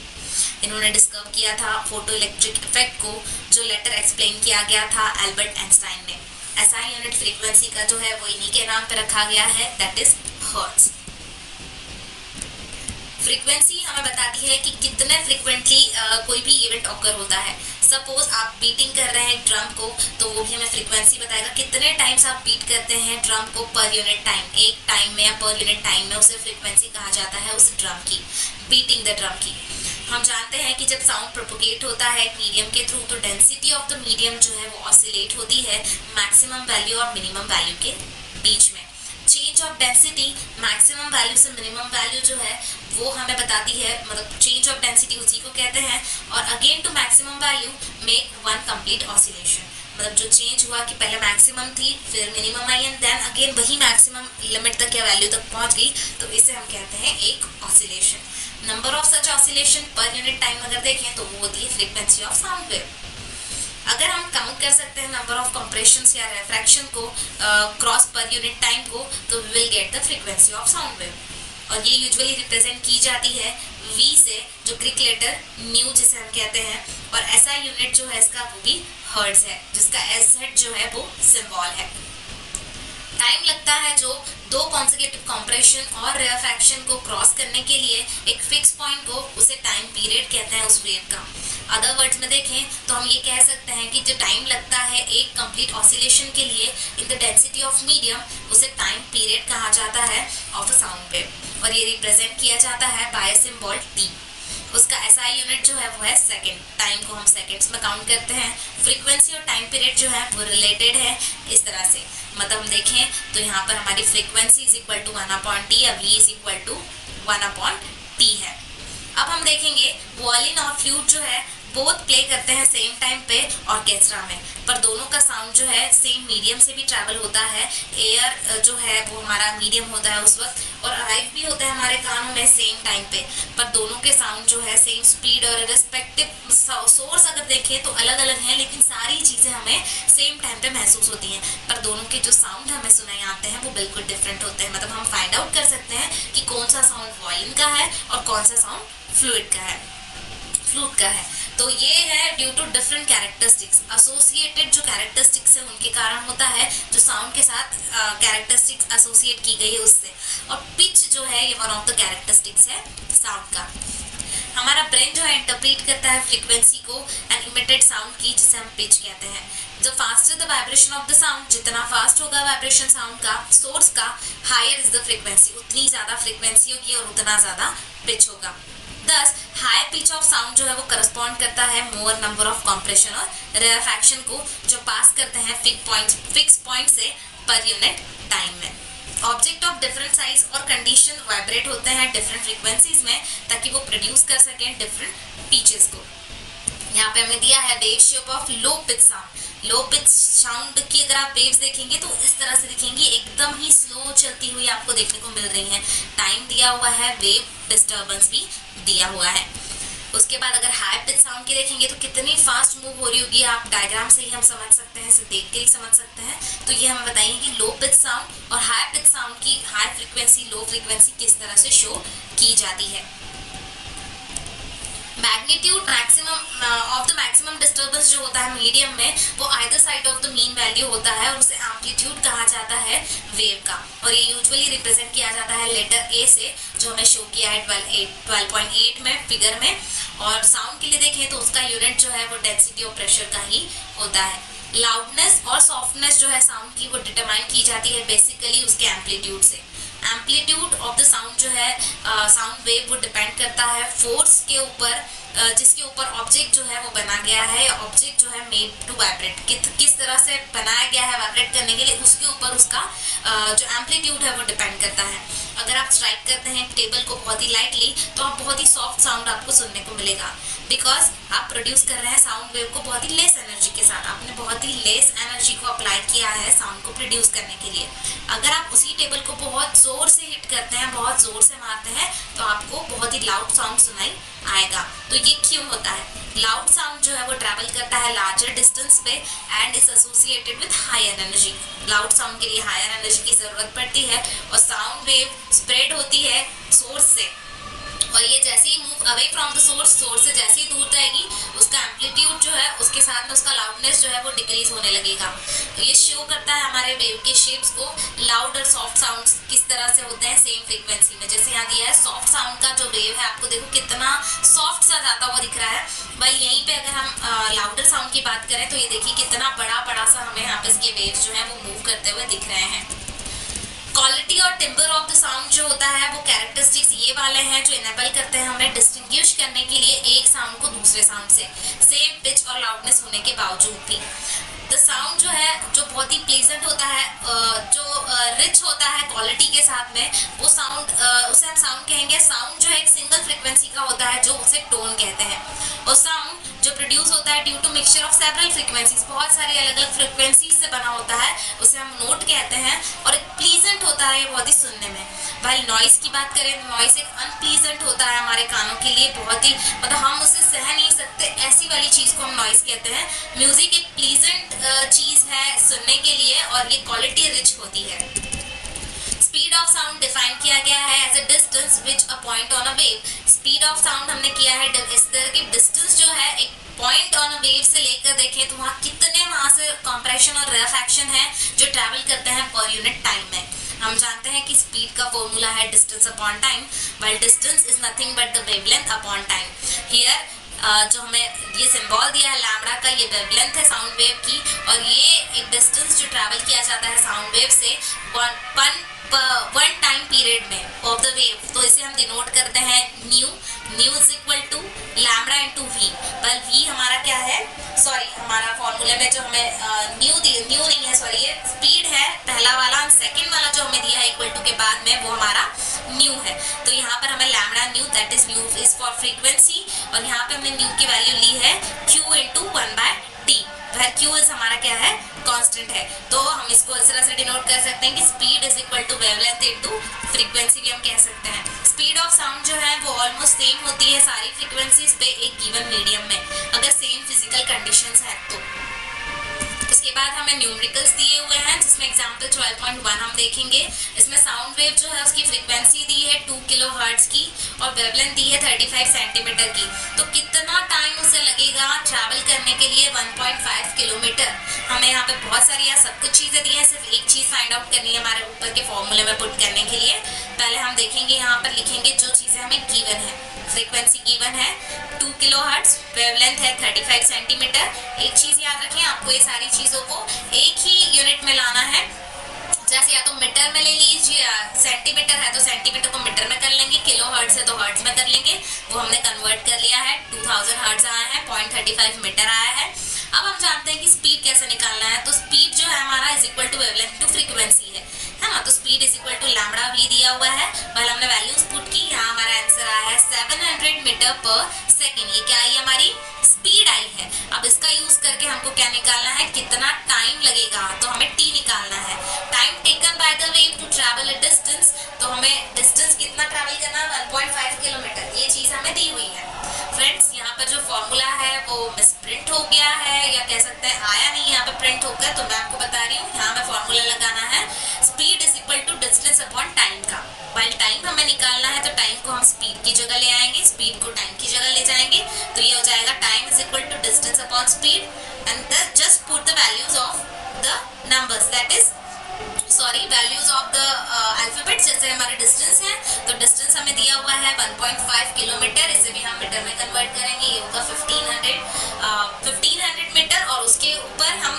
इन्होंने डिस्कवर किया था फोटो इलेक्ट्रिक इफेक्ट को, जो लेटर एक्सप्लेन किया गया था एल्बर्ट आइंस्टाइन ने। ऐसा यूनिट फ्रीक्वेंसी का जो है वो इन्हीं के नाम पे रखा गया है, दैट इज हर्ट्ज। फ्रीक्वेंसी हमें बताती है कि कितने फ्रीक्वेंटली कोई भी इवेंट ऑकर होता है। सपोज आप बीटिंग कर रहे हैं ड्रम को, तो वो भी हमें फ्रीक्वेंसी बताएगा कितने टाइम्स आप बीट करते हैं ड्रम को पर यूनिट टाइम, एक टाइम में या पर यूनिट टाइम में, उसे फ्रीक्वेंसी कहा जाता है उस ड्रम की, बीटिंग द ड्रम की। हम जानते हैं कि जब साउंड प्रोपोगेट होता है मीडियम के थ्रू, तो डेंसिटी ऑफ द मीडियम जो है वो ऑसिलेट होती है मैक्सिमम वैल्यू और मिनिमम वैल्यू के बीच में। Change of density maximum value से मिनिमम वैल्यू जो है वो हमें बताती है, मतलब चेंज ऑफ डेंसिटी उसी को कहते हैं। और again to maximum value make one complete oscillation, मतलब जो चेंज हुआ कि पहले मैक्सिमम थी फिर मिनिमम आई एंड देन अगेन वही मैक्सिमम लिमिट तक या वैल्यू तक पहुंच गई, तो इसे हम कहते हैं एक oscillation. Number of such oscillation पर यूनिट टाइम अगर देखें तो वो होती है फ्रीक्वेंसी ऑफ साउंड वेव। अगर हम काउंट कर सकते हैं नंबर ऑफ कंप्रेशंस या रिफ्रैक्शन को क्रॉस पर यूनिट टाइम को, तो we will get the frequency of sound wave. और ये यूजुअली रिप्रेजेंट की जाती है V से, जो ग्रीक लेटर न्यू जिसे हम कहते हैं, और ऐसा यूनिट जो है इसका वो भी हर्ट्ज है, जिसका SZ जो है वो सिंबल है। टाइम लगता है जो दो कॉन्सेक्यूटिव कंप्रेशन और रेयरफैक्शन को क्रॉस करने के लिए एक फिक्स पॉइंट को, उसे टाइम पीरियड कहते हैं उस वेव का। अदर वर्ड्स में देखें तो हम ये कह सकते हैं कि जो टाइम लगता है एक कंप्लीट ऑसिलेशन के लिए in the density of medium, उसे टाइम पीरियड कहा जाता है ऑफ अ साउंड वेव, और ये रिप्रेजेंट किया जाता है बाय सिंबल T। उसका SI यूनिट जो है वो है सेकेंड, टाइम को हम सेकेंड्स में काउंट करते हैं। फ्रीक्वेंसी और टाइम पीरियड जो है वो रिलेटेड है इस तरह से, मतलब हम देखें तो यहाँ पर हमारी frequency is equal to 1/T या V is equal to 1/T है। अब हम देखेंगे वॉलिन और फ्लूट जो है बोथ प्ले करते हैं सेम टाइम पे ऑर्केस्ट्रा में, पर दोनों का साउंड जो है सेम मीडियम से भी ट्रैवल होता है। एयर जो है वो हमारा मीडियम होता है उस वक्त, और अराइव भी होता है हमारे कानों में सेम टाइम पे, पर दोनों के साउंड जो है सेम स्पीड और रिस्पेक्टिव सोर्स अगर देखें तो अलग अलग हैं, लेकिन सारी चीज़ें हमें सेम टाइम पे महसूस होती हैं, पर दोनों के जो साउंड हमें सुनाई आते हैं वो बिल्कुल डिफरेंट होते हैं। मतलब हम फाइंड आउट कर सकते हैं कि कौन सा साउंड वॉलिन का है और कौन सा साउंड फ्लूट का है। तो ये है due to different characteristics, associated जो कैरेक्टरिस्टिक्स है उनके कारण होता है, जो साउंड के साथ कैरेक्टरिस्टिक्स एसोसिएट की गई है उससे। और पिच जो है ये वन ऑफ द कैरेक्टरिस्टिक्स है साउंड का। हमारा ब्रेन जो है इंटरप्रेट करता है फ्रीक्वेंसी को एंड इमिटेड साउंड की, जिसे हम पिच कहते हैं। The faster the vibration of the sound, जितना फास्ट होगा वाइब्रेशन साउंड का सोर्स का, हायर इज द फ्रीक्वेंसी, उतनी ज़्यादा फ्रीक्वेंसी होगी और उतना ज़्यादा पिच होगा। दस हाई पिच ऑफ साउंड जो है वो करस्पॉन्ड करता है मोर नंबर ऑफ कंप्रेशन और रेयरफैक्शन को, जो पास करते हैं फिक्स पॉइंट से पर यूनिट टाइम में। ऑब्जेक्ट ऑफ डिफरेंट साइज और कंडीशन वाइब्रेट होते हैं डिफरेंट फ्रीक्वेंसीज में, ताकि वो प्रोड्यूस कर सकें डिफरेंट पिचेस को। यहाँ पे हमें दिया है wave shape of low pitch sound. Low pitch sound की अगर आप वेव्स देखेंगे तो इस तरह से दिखेंगी, एकदम ही स्लो चलती हुई आपको देखने को मिल रही है। टाइम दिया हुआ है, वेव डिस्टर्बेंस भी दिया हुआ है। उसके बाद अगर हाई पिच साउंड की देखेंगे तो कितनी फास्ट मूव हो रही होगी, आप डायग्राम से ही हम समझ सकते हैं, इसे देख के ही समझ सकते हैं। तो ये हमें बताइए कि लो पिच साउंड और हाई पिच साउंड की हाई फ्रीक्वेंसी लो फ्रीक्वेंसी किस तरह से शो की जाती है। Magnitude maximum of the maximum disturbance जो होता है मीडियम में, वो either side of the mean value होता है और उसे एम्पलीट्यूड कहा जाता है वेव का। और ये यूजुअली रिप्रेजेंट किया जाता है लेटर ए से, जो हमें शो किया है 12.8 में फिगर में। और साउंड के लिए देखें तो उसका यूनिट जो है वो डेंसिटी ऑफ प्रेशर का ही होता है। लाउडनेस और सॉफ्टनेस जो है साउंड की, वो डिटरमाइन की जाती है बेसिकली उसके एम्पलीट्यूड से। एम्पलीट्यूड ऑफ द साउंड जो है साउंड वेव, वो डिपेंड करता है फोर्स के ऊपर जिसके ऊपर ऑब्जेक्ट जो है वो बना गया है, ऑब्जेक्ट जो है मेड टू वाइब्रेट, किस तरह से बनाया गया है वाइब्रेट करने के लिए, उसके ऊपर उसका जो एम्पलीट्यूड है वो डिपेंड करता है। अगर आप स्ट्राइक करते हैं टेबल को बहुत ही लाइटली, तो आप बहुत ही सॉफ्ट साउंड आपको सुनने को मिलेगा, बिकॉज आप प्रोड्यूस कर रहे हैं साउंड वेव को बहुत ही लेस एनर्जी के साथ। आपने बहुत ही लेस एनर्जी को अप्लाई किया है साउंड को प्रोड्यूस करने के लिए। अगर आप उसी टेबल को बहुत जोर से हिट करते हैं, बहुत जोर से मारते हैं, तो आपको बहुत ही लाउड साउंड सुनाई आएगा। तो ये क्यों होता है? लाउड साउंड जो है वो ट्रैवल करता है लार्जर डिस्टेंस पे and is associated with higher energy. Loud sound के लिए हायर एनर्जी की जरूरत पड़ती है और साउंड वेव स्प्रेड होती है सोर्स से, और ये जैसे ही move away from the source से जैसे ही दूर जाएगी, उसका एम्पलीट्यूड जो है उसके साथ में उसका लाउडनेस जो है वो डिक्रीज होने लगेगा। तो ये शो करता है हमारे वेव के शेप्स को। लाउड और सॉफ्ट साउंड किस तरह से होते हैं सेम फ्रीक्वेंसी में। जैसे यहाँ दिया है सॉफ्ट साउंड का जो वेव है, आपको देखो कितना सॉफ्ट सा जाता हुआ दिख रहा है। भाई यहीं पे अगर हम लाउडर साउंड की बात करें तो ये देखिए कितना बड़ा सा हमें यहाँ पे इसके वेव्स जो है वो मूव करते हुए दिख रहे हैं। क्वालिटी और टिम्बर ऑफ द साउंड जो होता है वो कैरेक्टरिस्टिक्स ये वाले हैं जो इनेबल करते हैं हमें डिस्टिंग्विश करने के लिए एक साउंड को दूसरे साउंड से, सेम पिच और लाउडनेस होने के बावजूद भी। द साउंड जो है जो बहुत ही प्लेजेंट होता है, जो रिच होता है क्वालिटी के साथ में, वो साउंड उसे हम साउंड कहेंगे। साउंड जो है एक सिंगल फ्रिक्वेंसी का होता है जो उसे टोन कहते हैं। और साउंड जो प्रोड्यूस होता है due to mixture of several frequencies, बहुत सारी अलग अलग फ्रिक्वेंसीज से बना होता है, उसे हम नोट कहते हैं। और एक प्लीजेंट होता है बहुत ही सुनने में। भाई नॉइस की बात करें, नॉइस एक अनप्लीजेंट होता है हमारे कानों के लिए, बहुत ही मतलब हम उसे सह नहीं सकते, ऐसी वाली चीज को हम नॉइस कहते हैं। म्यूजिक एक प्लीजेंट चीज है सुनने के लिए और ये क्वालिटी रिच होती है। स्पीड ऑफ साउंड डिफाइन किया गया है as a distance which a point on a wave. Speed of sound हमने किया है इस तरह की डिस्टेंस जो है एक पॉइंट ऑन अ वेव से लेकर देखें तो वहाँ कितने वहाँ से कंप्रेशन और रेफ्रैक्शन है जो ट्रैवल करते हैं पर यूनिट टाइम में। हम जानते हैं कि स्पीड का फॉर्मूला है distance upon time, while distance is nothing but the wavelength upon time. Here जो हमें ये सिंबल दिया है लैम्बडा का, ये वेवलेंथ है साउंड वेव की, और ये एक डिस्टेंस जो ट्रैवल किया जाता है साउंड वेव से वन टाइम पीरियड में ऑफ द वेव। तो इसे हम डिनोट करते हैं nu is equal to lambda into v. पर वी हमारा क्या है, सॉरी हमारा फॉर्मूले में जो हमें न्यू नहीं है, सॉरी ये स्पीड है पहला वाला, सेकंड वाला जो हमें दिया है इक्वल टू के बाद में वो हमारा न्यू है। तो यहाँ पर हमें lambda knew that is new is for frequency, और यहाँ पे हमने न्यू की वैल्यू ली है q इंटू 1/t, वह q इज हमारा क्या है कांस्टेंट है। तो हम इसको इस तरह से डिनोट कर सकते हैं कि speed is equal to wavelength into frequency भी हम कह सकते हैं। स्पीड ऑफ साउंड जो है वो ऑलमोस्ट सेम होती है सारी फ्रीक्वेंसीज पे एक गिवन मीडियम में, अगर सेम फिजिकल कंडीशंस है तो। इसके बाद हमें न्यूमेरिकल्स दिए हुए हैं जिसमें एग्जांपल 12.1 हम देखेंगे। इसमें साउंड वेव जो है उसकी फ्रीक्वेंसी दी है 2 किलोहर्ट्ज की और वेवलेंथ दी है 35 सेंटीमीटर की। तो कितना टाइम उसे लगेगा ट्रैवल करने के लिए 1.5 किलोमीटर। हमें यहाँ पे बहुत सारी या सब कुछ चीज़ें दी हैं, सिर्फ एक चीज़ फाइंड आउट करनी है हमारे ऊपर के फॉर्मूले में पुट करने के लिए। पहले हम देखेंगे यहाँ पर लिखेंगे जो चीज़ें हमें गिवन है। फ्रीक्वेंसी गिवन है 2 किलोहर्ट्ज, वेवलेंथ है 35 सेंटीमीटर। एक चीज़ याद रखें, आपको ये सारी चीज़ों को एक ही यूनिट में लाना है। जैसे या तो मीटर में ले लीजिए, सेंटीमीटर है तो सेंटीमीटर को मीटर में कर लेंगे, किलो हर्ट्ज है तो हर्ट्ज में कर लेंगे। वो हमने कन्वर्ट कर लिया है, 2000 हर्ट्ज आया है, 0.35 मीटर आया है। अब हम जानते हैं कि स्पीड कैसे निकालना है। तो स्पीड जो है हमारा is equal to wavelength to frequency है है ना। तो speed is equal to lambda v दिया हुआ है, पहले हमने वैल्यूज पुट की, यहाँ हमारा आंसर आया है 700 मीटर पर सेकेंड। ये क्या आई हमारी स्पीड आई है। अब इसका यूज करके हमको क्या निकालना है, कितना टाइम लगेगा, तो हमें टी निकालना है। Time taken by the wave to travel a distance, तो हमें डिस्टेंस कितना ट्रैवल करना है 1.5 किलोमीटर, ये चीज हमें दी हुई है। फ्रेंड्स यहाँ पर जो फॉर्मूला है वो मिसप्रिंट हो गया है, या कह सकते हैं आया नहीं यहाँ पे प्रिंट होकर, तो मैं आपको बता रही हूँ यहाँ हमें फॉर्मूला लगाना है speed is equal to distance upon time का। वाइल टाइम हमें निकालना है तो टाइम को हम स्पीड की जगह ले आएंगे, स्पीड को टाइम की जगह ले जाएंगे, तो ये हो जाएगा time is equal to distance upon speed and just put the values of the numbers, that is values of the alphabet. जैसे हमारे डिस्टेंस है तो डिस्टेंस हमें दिया हुआ है 1.5 किलोमीटर, इसे भी हम मीटर में कन्वर्ट करेंगे, ये होगा 1500 मीटर, और उसके ऊपर हम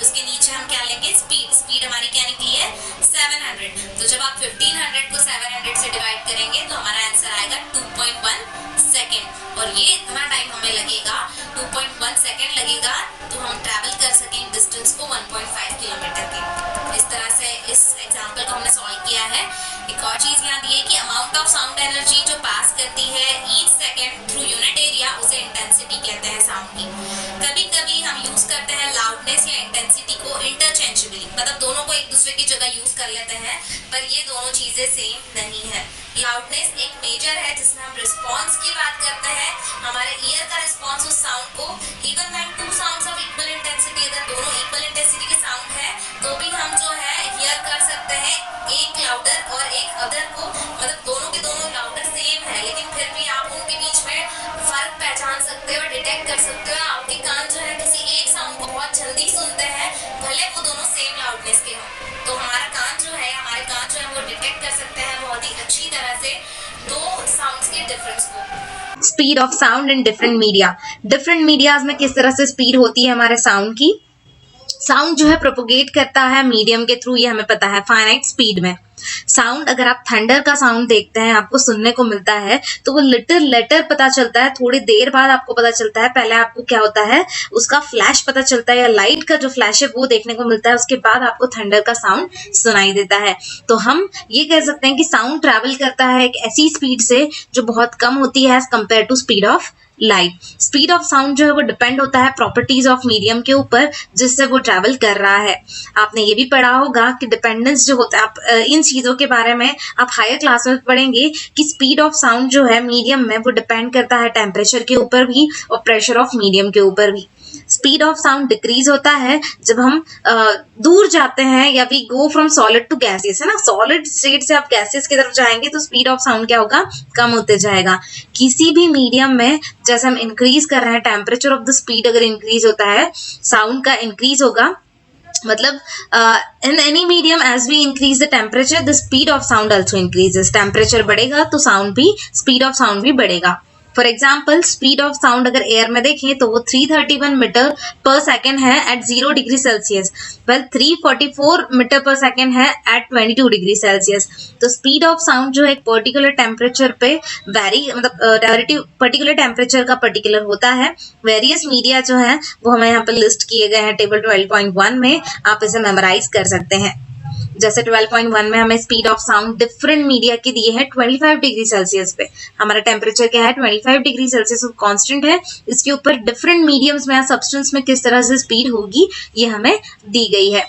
उसके नीचे हम क्या लेंगे, स्पीड हमारी क्या निकली है 700। तो जब आप 1500 को 700 से डिवाइड करेंगे तो हमारा आंसर आएगा 2.1 सेकेंड, और ये इतना टाइम हमें लगेगा 2.1 सेकेंड लगेगा, तो हम ट्रैवल कर सकेंगे डिस्टेंस को 1.5 किलोमीटर के। इस तरह से इस एग्जाम्पल को हमने सॉल्व किया है। एक और चीज यहाँ दी है कि अमाउंट ऑफ साउंड एनर्जी जो पास करती है each second through unit area, उसे इंटेंसिटी कहते हैं साउंड की। कभी कभी हम यूज करते हैं लाउडनेस या इंटेंसिटी को इंटरचेंजेबली, मतलब दोनों को एक दूसरे की जगह यूज कर लेते हैं, पर ये दोनों चीजें सेम नहीं है। लाउडनेस एक मेजर है जिसमें हम रिस्पॉन्स की बात करते हैं, हमारे ईयर का रिस्पॉन्स उस साउंड को, even when two sounds of equal intensity, अगर दोनों इक्वल इंटेंसिटी के साउंड है तो भी हम जो है हियर कर सकते हैं एक लाउडर और एक अदर को, मतलब दोनों के दोनों लाउडर सेम है, लेकिन फिर भी आप उनके बीच में फर्क पहचान सकते हो, डिटेक्ट कर सकते हो। आपके कान जो है किसी एक साउंड को बहुत जल्दी सुनते हैं, भले वो दोनों सेम लाउडनेस के हों, तो हमारे कान जो है वो डिटेक्ट कर सकते हैं बहुत ही अच्छी तरह से दो साउंड्स के डिफरेंस को। Speed of sound in different medias में किस तरह से स्पीड होती है हमारे साउंड की। साउंड जो है प्रोपोगेट करता है मीडियम के थ्रू, ये हमें पता है, फाइनाइट स्पीड में। साउंड, अगर आप थंडर का साउंड देखते हैं, आपको सुनने को मिलता है, तो वो लिटिल लेटर पता चलता है, थोड़ी देर बाद आपको पता चलता है। पहले आपको क्या होता है, उसका फ्लैश पता चलता है, या लाइट का जो फ्लैश है वो देखने को मिलता है, उसके बाद आपको थंडर का साउंड सुनाई देता है। तो हम ये कह सकते हैं कि साउंड ट्रैवल करता है एक ऐसी स्पीड से जो बहुत कम होती है as compare to speed of light. Speed of sound जो है वो डिपेंड होता है प्रॉपर्टीज ऑफ मीडियम के ऊपर जिससे वो ट्रैवल कर रहा है। आपने ये भी पढ़ा होगा कि डिपेंडेंस जो होता है, आप इन चीजों के बारे में आप हायर क्लास में पढ़ेंगे कि स्पीड ऑफ साउंड जो है मीडियम में वो डिपेंड करता है टेम्परेचर के ऊपर भी और प्रेशर ऑफ मीडियम के ऊपर भी। स्पीड ऑफ साउंड डिक्रीज होता है जब हम दूर जाते हैं, या we go from solid to gases, है ना, सॉलिड स्टेट से आप गैसेस की तरफ जाएंगे तो स्पीड ऑफ साउंड क्या होगा, कम होते जाएगा। किसी भी मीडियम में जैसे हम इंक्रीज कर रहे हैं टेम्परेचर ऑफ द स्पीड, अगर इंक्रीज होता है साउंड का इंक्रीज होगा, मतलब in any medium as we increase the temperature the speed of sound also increases। Temperature बढ़ेगा तो साउंड भी, स्पीड ऑफ साउंड भी बढ़ेगा। For example speed of sound अगर एयर में देखें तो वो 331 मीटर पर सेकेंड है at 0 degree Celsius, well 344 metre per second है एट 22 डिग्री सेल्सियस। तो स्पीड ऑफ साउंड जो है एक पर्टिकुलर टेम्परेचर पे वेरी, मतलब पर्टिकुलर टेम्परेचर का पर्टिकुलर होता है। वेरियस मीडिया जो है वो हमें यहाँ पे लिस्ट किए गए हैं टेबल 12.1 में, आप इसे मेमोराइज कर सकते हैं। जैसे 12.1 में हमें speed of sound different media की दी है 25 डिग्री सेल्सियस पे, हमारा टेम्परेचर क्या है 25 डिग्री सेल्सियस कांस्टेंट है, इसके ऊपर डिफरेंट मीडियम्स में या सब्सटेंस में किस तरह से स्पीड होगी ये हमें दी गई है।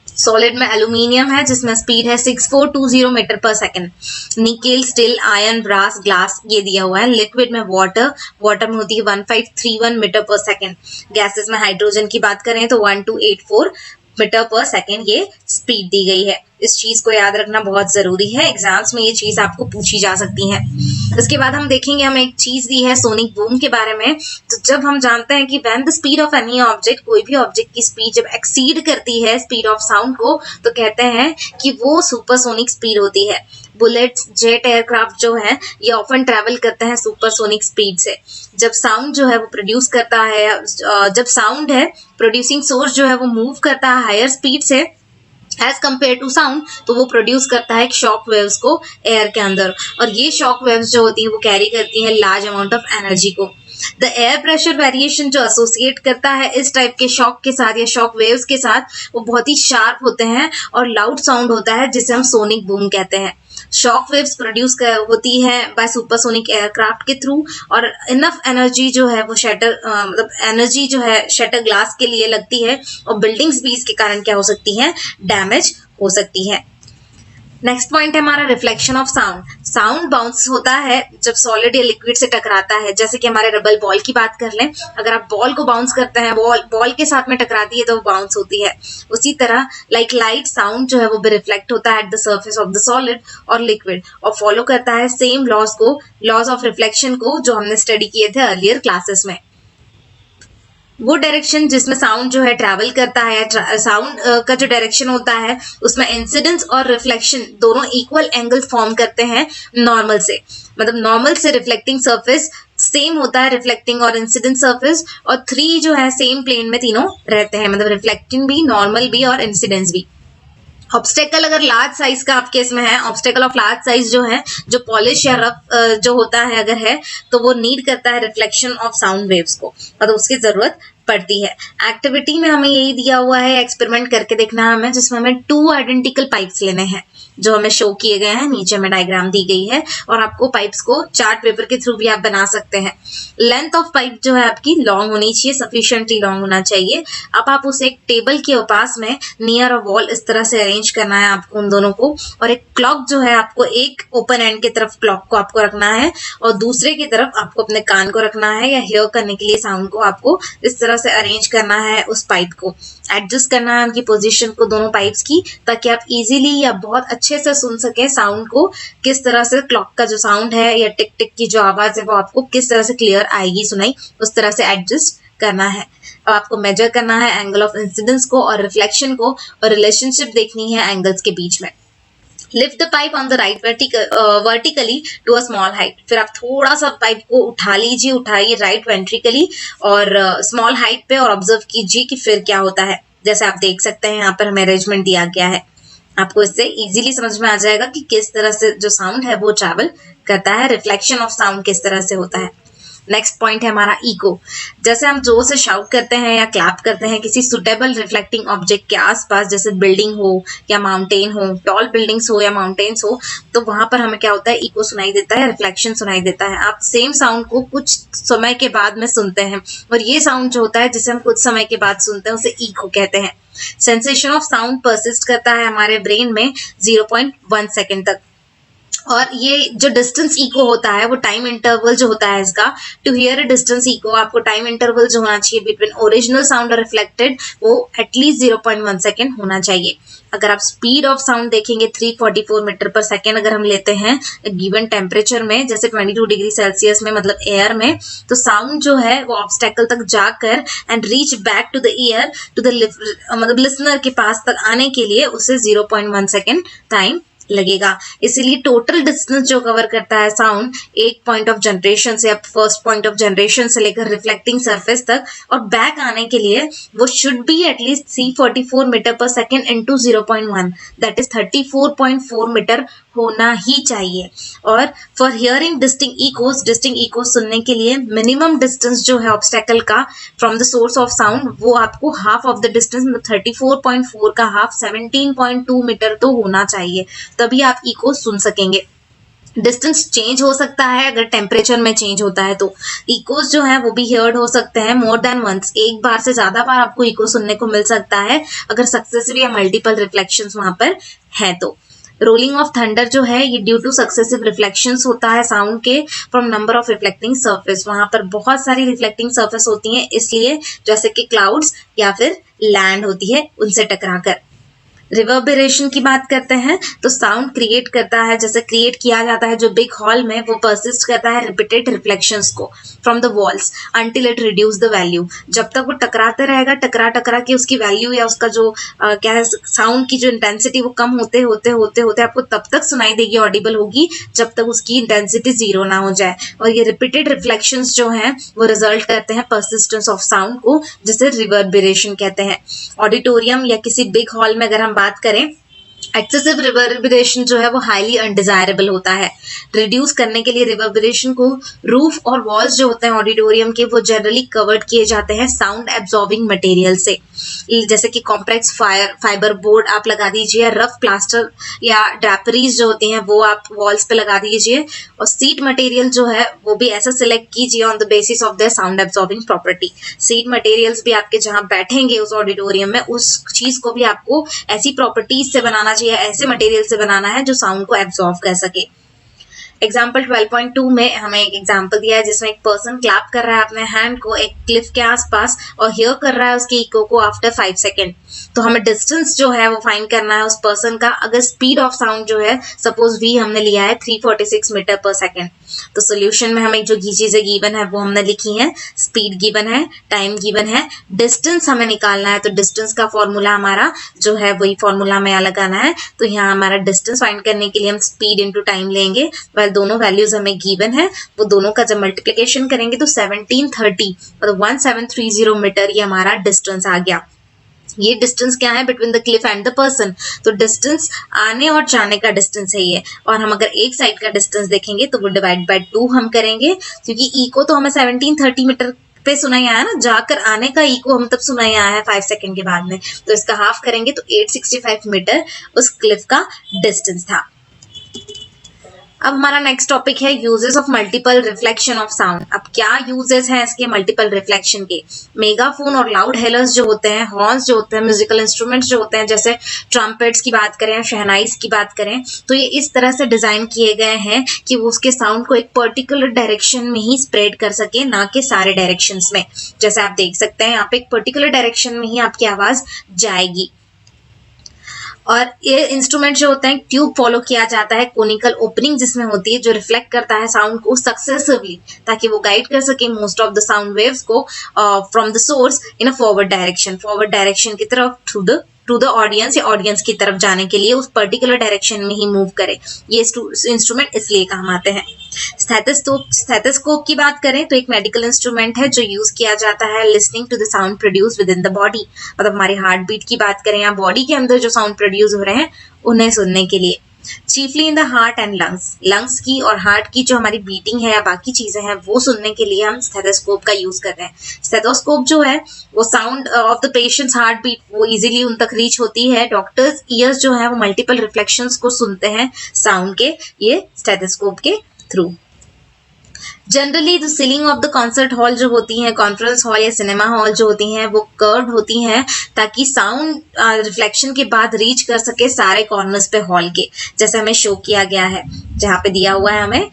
सॉलिड में एल्यूमिनियम है जिसमें स्पीड है 6420 metre per second, nickel, steel, iron, brass, glass ये दिया हुआ है। लिक्विड में वाटर में होती है 1531 मीटर पर सेकेंड। गैसेस में हाइड्रोजन की बात करें तो 1284 मीटर पर सेकेंड ये स्पीड दी गई है। इस चीज को याद रखना बहुत जरूरी है, एग्जाम्स में ये चीज आपको पूछी जा सकती है। इसके बाद हम देखेंगे, हमें एक चीज दी है सोनिक बूम के बारे में। तो जब हम जानते हैं कि when the speed of any object, कोई भी ऑब्जेक्ट की स्पीड जब एक्सीड करती है स्पीड ऑफ साउंड को, तो कहते हैं कि वो सुपरसोनिक स्पीड होती है। बुलेट्स, जेट एयरक्राफ्ट जो है ये ऑफन ट्रैवल करते हैं सुपरसोनिक स्पीड से। जब साउंड जो है वो प्रोड्यूस करता है, जब साउंड है प्रोड्यूसिंग सोर्स जो है वो मूव करता है हायर स्पीड से एज कम्पेयर टू साउंड, तो वो प्रोड्यूस करता है शॉक वेव्स को एयर के अंदर, और ये शॉक वेव्स जो होती है वो कैरी करती है लार्ज अमाउंट ऑफ एनर्जी को। द एयर प्रेशर वेरिएशन जो एसोसिएट करता है इस टाइप के शॉक के साथ या शॉक वेव्स के साथ, वो बहुत ही शार्प होते हैं और लाउड साउंड होता है जिसे हम सोनिक बूम कहते हैं। शॉक वेव्स प्रोड्यूस होती है बाय सुपरसोनिक एयरक्राफ्ट के थ्रू, और इनफ एनर्जी जो है वो एनर्जी जो है शटर ग्लास के लिए लगती है, और बिल्डिंग्स भी इसके कारण क्या हो सकती हैं, डैमेज हो सकती है। नेक्स्ट पॉइंट है हमारा reflection of sound. Sound bounce होता है जब सॉलिड या लिक्विड से टकराता है, जैसे कि हमारे रबल बॉल की बात कर लें, अगर आप बॉल को बाउंस करते हैं, बॉल के साथ में टकराती है तो वो बाउंस होती है। उसी तरह लाइक लाइट साउंड जो है वो भी रिफ्लेक्ट होता है at the surface of the solid और लिक्विड, और फॉलो करता है सेम लॉज ऑफ रिफ्लेक्शन को जो हमने स्टडी किए थे अर्लियर क्लासेस में। वो डायरेक्शन जिसमें साउंड जो है ट्रैवल करता है, साउंड का जो डायरेक्शन होता है उसमें इंसिडेंस और रिफ्लेक्शन दोनों इक्वल एंगल फॉर्म करते हैं नॉर्मल से, मतलब नॉर्मल से रिफ्लेक्टिंग सरफेस सेम होता है रिफ्लेक्टिंग और इंसिडेंट सरफेस, और 3 जो है सेम प्लेन में तीनों रहते हैं, मतलब रिफ्लेक्टिंग भी, नॉर्मल भी और इंसिडेंस भी। ऑब्स्टेकल अगर लार्ज साइज का आप केस में है, ऑब्स्टेकल ऑफ लार्ज साइज जो है, जो पॉलिश या रफ जो होता है अगर है, तो वो नीड करता है रिफ्लेक्शन ऑफ साउंड वेव्स को, मतलब उसकी जरूरत पड़ती है। एक्टिविटी में हमें यही दिया हुआ है, एक्सपेरिमेंट करके देखना है हमें, जिसमें हमें 2 आइडेंटिकल पाइप्स लेने हैं जो हमें शो किए गए हैं, नीचे में डायग्राम दी गई है, और आपको पाइप्स को चार्ट पेपर के थ्रू भी आप बना सकते हैं। लेंथ ऑफ पाइप जो है आपकी लॉन्ग होनी चाहिए, सफिशिएंटली लॉन्ग होना चाहिए। अब आप उसे एक टेबल के पास में नियर अ वॉल इस तरह से अरेंज करना है आपको उन दोनों को, और एक क्लॉक जो है आपको एक ओपन एंड की तरफ क्लॉक को आपको रखना है, और दूसरे की तरफ आपको अपने कान को रखना है, या हियर करने के लिए साउंड को आपको इस तरह से अरेंज करना है, उस पाइप को एडजस्ट करना है उनकी पोजीशन को, दोनों पाइप्स की, ताकि आप इजीली या बहुत अच्छे से सुन सके साउंड को, किस तरह से क्लॉक का जो साउंड है या टिक टिक की जो आवाज है वो आपको किस तरह से क्लियर आएगी सुनाई, उस तरह से एडजस्ट करना है। अब आपको मेजर करना है एंगल ऑफ इंसिडेंस को और रिफ्लेक्शन को, और रिलेशनशिप देखनी है एंगल्स के बीच में। Lift the pipe on the right vertically to a small height, फिर आप थोड़ा सा पाइप को उठाइए राइट वेंट्रिकली और स्मॉल हाइट पे, और ऑब्जर्व कीजिए कि फिर क्या होता है। जैसे आप देख सकते हैं यहाँ पर हमें अरेंजमेंट दिया गया है, आपको इससे इजीली समझ में आ जाएगा कि किस तरह से जो साउंड है वो ट्रैवल करता है, रिफ्लेक्शन ऑफ साउंड किस तरह से होता है। नेक्स्ट पॉइंट है हमारा इको। जैसे हम जोर से शाउट करते हैं या क्लैप करते हैं किसी सुटेबल रिफ्लेक्टिंग ऑब्जेक्ट के आसपास, जैसे बिल्डिंग हो या माउंटेन हो, टॉल बिल्डिंग्स हो या माउंटेन्स हो, तो वहां पर हमें क्या होता है, इको सुनाई देता है, रिफ्लेक्शन सुनाई देता है। आप सेम साउंड को कुछ समय के बाद में सुनते हैं, और ये साउंड जो होता है जिसे हम कुछ समय के बाद सुनते हैं उसे इको कहते हैं। सेंसेशन ऑफ साउंड परसिस्ट करता है हमारे ब्रेन में 0.1 सेकेंड तक, और ये जो डिस्टेंस इको होता है वो टाइम इंटरवल जो होता है इसका, to hear a distance echo, आपको टाइम इंटरवल जो होना चाहिए बिटवीन ओरिजिनल साउंड और रिफ्लेक्टेड, वो एटलीस्ट 0.1 सेकेंड होना चाहिए। अगर आप स्पीड ऑफ साउंड देखेंगे 344 मीटर पर सेकेंड अगर हम लेते हैं गिवन टेम्परेचर में, जैसे 22 डिग्री सेल्सियस में, मतलब एयर में, तो साउंड जो है वो ऑब्स्टेकल तक जाकर and reach back to the ear to the मतलब लिसनर के पास तक आने के लिए उसे 0.1 सेकेंड टाइम लगेगा। इसीलिए टोटल डिस्टेंस जो कवर करता है साउंड एक पॉइंट ऑफ जनरेशन से, अब फर्स्ट पॉइंट ऑफ जनरेशन से लेकर रिफ्लेक्टिंग सरफेस तक और बैक आने के लिए, वो should be at least 344 metre per second into 0.1, that is 34.4 metre होना ही चाहिए। और फॉर हियरिंग डिस्टिंक्ट इकोज सुनने के लिए मिनिमम डिस्टेंस जो है ऑब्स्टेकल का from the source of sound, वो आपको हाफ ऑफ द डिस्टेंस, मतलब 34.4 का हाफ 17.2 मीटर तो होना चाहिए, तभी आप इको सुन सकेंगे। डिस्टेंस चेंज हो सकता है अगर टेम्परेचर में चेंज होता है, तो इकोज जो है वो भी हियर्ड हो सकते हैं मोर देन वंस, एक बार से ज्यादा बार आपको इको सुनने को मिल सकता है अगर सक्सेसिव या मल्टीपल रिफ्लेक्शंस वहां पर है तो। रोलिंग ऑफ थंडर जो है ये ड्यू टू सक्सेसिव रिफ्लेक्शंस होता है साउंड के from number of reflecting surface, वहां पर बहुत सारी रिफ्लेक्टिंग सरफेस होती हैं, इसलिए जैसे कि क्लाउड्स या फिर लैंड होती है उनसे टकराकर। रिवर्बरेशन की बात करते हैं तो साउंड क्रिएट करता है, जैसे क्रिएट किया जाता है जो बिग हॉल में, वो परसिस्ट करता है रिपीटेड रिफ्लेक्शंस को from the walls until it reduce the value. जब तक वो टकराते रहेगा, टकरा के उसकी वैल्यू या उसका जो क्या है साउंड की जो इंटेंसिटी वो कम होते होते आपको तब तक सुनाई देगी, ऑडिबल होगी, जब तक उसकी इंटेंसिटी 0 ना हो जाए। और ये रिपीटेड रिफ्लेक्शंस जो हैं वो रिजल्ट करते हैं परसिस्टेंस ऑफ साउंड को, जिसे रिवर्बरेशन कहते हैं। ऑडिटोरियम या किसी बिग हॉल में अगर हम बात करें एक्सेसिव रिवर्बरेशन जो है वो हाईली अनडिजायरेबल होता है। रिड्यूस करने के लिए रिवर्बरेशन को रूफ और वॉल्स जो होते हैं ऑडिटोरियम के वो जनरली कवर्ड किए जाते हैं साउंड एब्जॉर्बिंग मटेरियल से, जैसे कि कॉम्प्लेक्स फाइबर बोर्ड आप लगा दीजिए, रफ प्लास्टर या ड्रैपरीज जो होती हैं वो आप वॉल्स पे लगा दीजिए, और सीट मटेरियल जो है वो भी ऐसा सिलेक्ट कीजिए on the basis of their sound absorbing property. Seat materials भी आपके जहां बैठेंगे उस ऑडिटोरियम में उस चीज को भी आपको ऐसी प्रॉपर्टीज से बनाना चाहिए, ऐसे मटेरियल से बनाना है जो साउंड को एब्जॉर्ब कर सके। एग्जाम्पल 12.2 में हमें एक एग्जाम्पल दिया है जिसमें एक पर्सन क्लैप कर रहा है अपने हैंड को एक क्लिफ के आसपास और हियर कर रहा है उसके इको को आफ्टर 5 सेकेंड। तो हमें डिस्टेंस जो है वो फाइंड करना है उस पर्सन का। अगर स्पीड ऑफ साउंड जो है सपोज v हमने लिया है 346 मीटर पर सेकेंड, तो सोल्यूशन में हमें जो चीजें गिवन है वो हमने लिखी है, स्पीड गिवन है, टाइम गिवन है, डिस्टेंस हमें निकालना है। तो डिस्टेंस का फॉर्मूला हमारा जो है वही फॉर्मूला में लगाना है। तो यहाँ हमारा डिस्टेंस फाइंड करने के लिए हम स्पीड इंटू टाइम लेंगे, दोनों वैल्यूज हमें गिवन है, वो दोनों का जब मल्टीप्लिकेशन करेंगे तो 1730 मतलब 1730 मीटर ये हमारा डिस्टेंस आ गया। ये डिस्टेंस क्या है between the Cliff and the person, तो डिस्टेंस आने और जाने का डिस्टेंस है ये। और हम अगर एक साइड का डिस्टेंस देखेंगे तो वो डिवाइड बाय 2 हम करेंगे, क्योंकि ई को तो हमें 1730 मीटर पे सुना ही आया ना, जाकर आने का ई को हम तब सुना ही आया है 5 सेकेंड के बाद में, तो इसका हाफ करेंगे तो 865 मीटर उस क्लिफ का डिस्टेंस था। अब हमारा नेक्स्ट टॉपिक है uses of multiple reflection of sound. अब क्या यूजेस हैं इसके मल्टीपल रिफ्लेक्शन के? मेगाफोन और लाउड हेलर्स जो होते हैं, हॉर्न्स जो होते हैं, म्यूजिकल इंस्ट्रूमेंट्स जो होते हैं, जैसे ट्रम्पेट्स की बात करें, शहनाइज की बात करें, तो ये इस तरह से डिजाइन किए गए हैं कि वो उसके साउंड को एक पर्टिकुलर डायरेक्शन में ही स्प्रेड कर सके, ना कि सारे डायरेक्शंस में। जैसे आप देख सकते हैं यहाँ पे एक पर्टिकुलर डायरेक्शन में ही आपकी आवाज जाएगी। और ये इंस्ट्रूमेंट जो होता है ट्यूब फॉलो किया जाता है, कोनिकल ओपनिंग जिसमें होती है, जो रिफ्लेक्ट करता है साउंड को सक्सेसिवली, ताकि वो गाइड कर सके most of the sound waves को from the source in a forward direction की तरफ टू द ऑडियंस या ऑडियंस की तरफ जाने के लिए उस पर्टिकुलर डायरेक्शन में ही मूव करे। ये इंस्ट्रूमेंट इसलिए काम आते हैं। स्टेथोस्कोप की बात करें तो एक मेडिकल इंस्ट्रूमेंट है जो यूज किया जाता है listening to the sound produce within the body, मतलब हमारी हार्ट बीट की बात करें या बॉडी के अंदर जो साउंड प्रोड्यूस हो रहे हैं उन्हें सुनने के लिए। Chiefly in the heart and lungs की और हार्ट की जो हमारी बीटिंग है या बाकी चीजें हैं वो सुनने के लिए हम स्टेथोस्कोप का यूज कर रहे हैं। स्टेथोस्कोप जो है वो sound of the patient's heart beat वो इजीली उन तक रीच होती है। डॉक्टर्स ईयर्स जो है वो मल्टीपल रिफ्लेक्शंस को सुनते हैं साउंड के ये स्टेथोस्कोप के थ्रू। जनरली जो ceiling of the concert hall जो होती हैं, कॉन्फ्रेंस हॉल या सिनेमा हॉल जो होती हैं वो कर्व्ड होती हैं ताकि साउंड रिफ्लेक्शन के बाद रीच कर सके सारे कॉर्नर्स पे हॉल के, जैसे हमें शो किया गया है जहाँ पे दिया हुआ है हमें।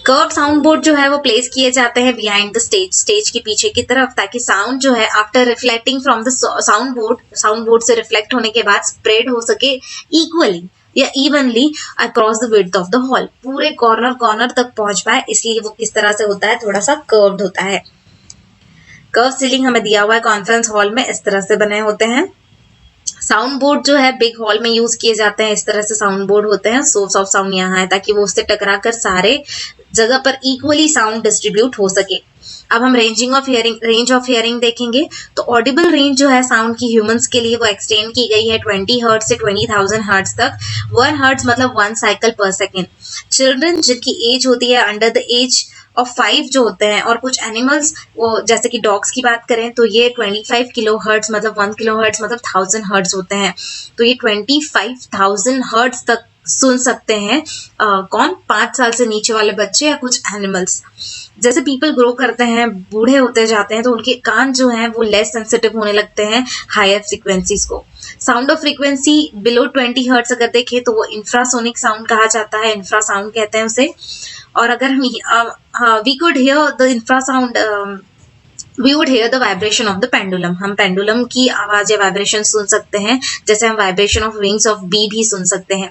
कर्व साउंड बोर्ड जो है वो प्लेस किए जाते हैं बिहाइंड द स्टेज के पीछे की तरफ, ताकि साउंड जो है after reflecting from the sound board से रिफ्लेक्ट होने के बाद स्प्रेड हो सके इक्वली या evenly across the width of the hall, पूरे कॉर्नर तक पहुंच पाए। इसलिए वो किस तरह से होता है, थोड़ा सा कर्व्ड होता है। कर्व सीलिंग हमें दिया हुआ है कॉन्फ्रेंस हॉल में, इस तरह से बने होते हैं। साउंड बोर्ड जो है बिग हॉल में यूज किए जाते हैं, इस तरह से साउंड बोर्ड होते हैं। सोर्स ऑफ साउंड यहाँ है ताकि वो उससे टकरा कर सारे जगह पर इक्वली साउंड डिस्ट्रीब्यूट हो सके। अब हम रेंज ऑफ हियरिंग देखेंगे तो ऑडिबल रेंज जो है साउंड की ह्यूमंस के लिए वो एक्सटेंड की गई है 20 हर्ट्ज से 20,000 हर्ट्ज तक। 1 हर्ट्ज मतलब 1 साइकिल पर सेकेंड। चिल्ड्रन जिनकी एज होती है अंडर द एज ऑफ 5 जो होते हैं, और कुछ एनिमल्स वो जैसे कि डॉग्स की बात करें तो ये 25 किलो हर्ट्ज मतलब 1 किलो हर्ट्ज मतलब 1000 हर्ट्ज होते हैं। तो ये 25,000 हर्ट्ज तक सुन सकते हैं कौन, 5 साल से नीचे वाले बच्चे या कुछ एनिमल्स। जैसे पीपल ग्रो करते हैं, बूढ़े होते जाते हैं, तो उनके कान जो हैं वो लेस सेंसिटिव होने लगते हैं हायर फ्रीक्वेंसीज को। Sound of frequency below 20 hertz अगर देखें तो वो इंफ्रासोनिक साउंड कहा जाता है, इंफ्रासाउंड कहते हैं उसे। और अगर we could hear the infrasound we would hear the vibration of the pendulum, हम पेंडुलम की आवाज या वाइब्रेशन सुन सकते हैं, जैसे हम vibration of wings of bee भी सुन सकते हैं।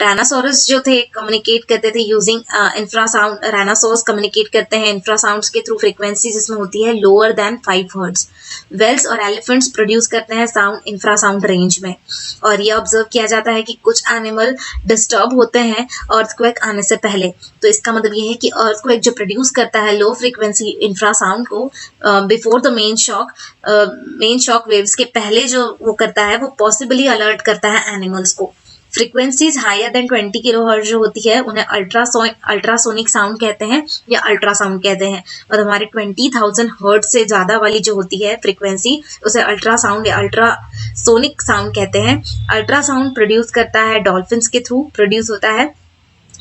राइनासोरस जो थे कम्युनिकेट करते थे यूजिंग इंफ्रासाउंड। राइनासोरस कम्युनिकेट करते हैं इंफ्रासाउंड्स के थ्रू फ्रीक्वेंसी जिसमें होती है लोअर देन 5 हर्ट्ज। वेल्स और एलिफेंट्स प्रोड्यूस करते हैं साउंड इंफ्रासाउंड रेंज में। और ये ऑब्जर्व किया जाता है कि कुछ एनिमल डिस्टर्ब होते हैं अर्थक्वेक आने से पहले। तो इसका मतलब ये है कि अर्थक्वेक जो प्रोड्यूस करता है लो फ्रीक्वेंसी इंफ्रासाउंड को before the main shock waves के पहले जो वो करता है वो पॉसिबली अलर्ट करता है एनिमल्स को। फ्रीक्वेंसीज हायर देन 20 किलोहर्ट्ज जो होती है उन्हें अल्ट्रासोनिक साउंड कहते हैं या अल्ट्रासाउंड कहते हैं, और हमारे 20,000 हर्ट्ज से ज्यादा वाली जो होती है फ्रीक्वेंसी उसे अल्ट्रासाउंड या अल्ट्रासोनिक साउंड कहते हैं। अल्ट्रासाउंड प्रोड्यूस करता है डॉल्फिन्स के थ्रू, प्रोड्यूस होता है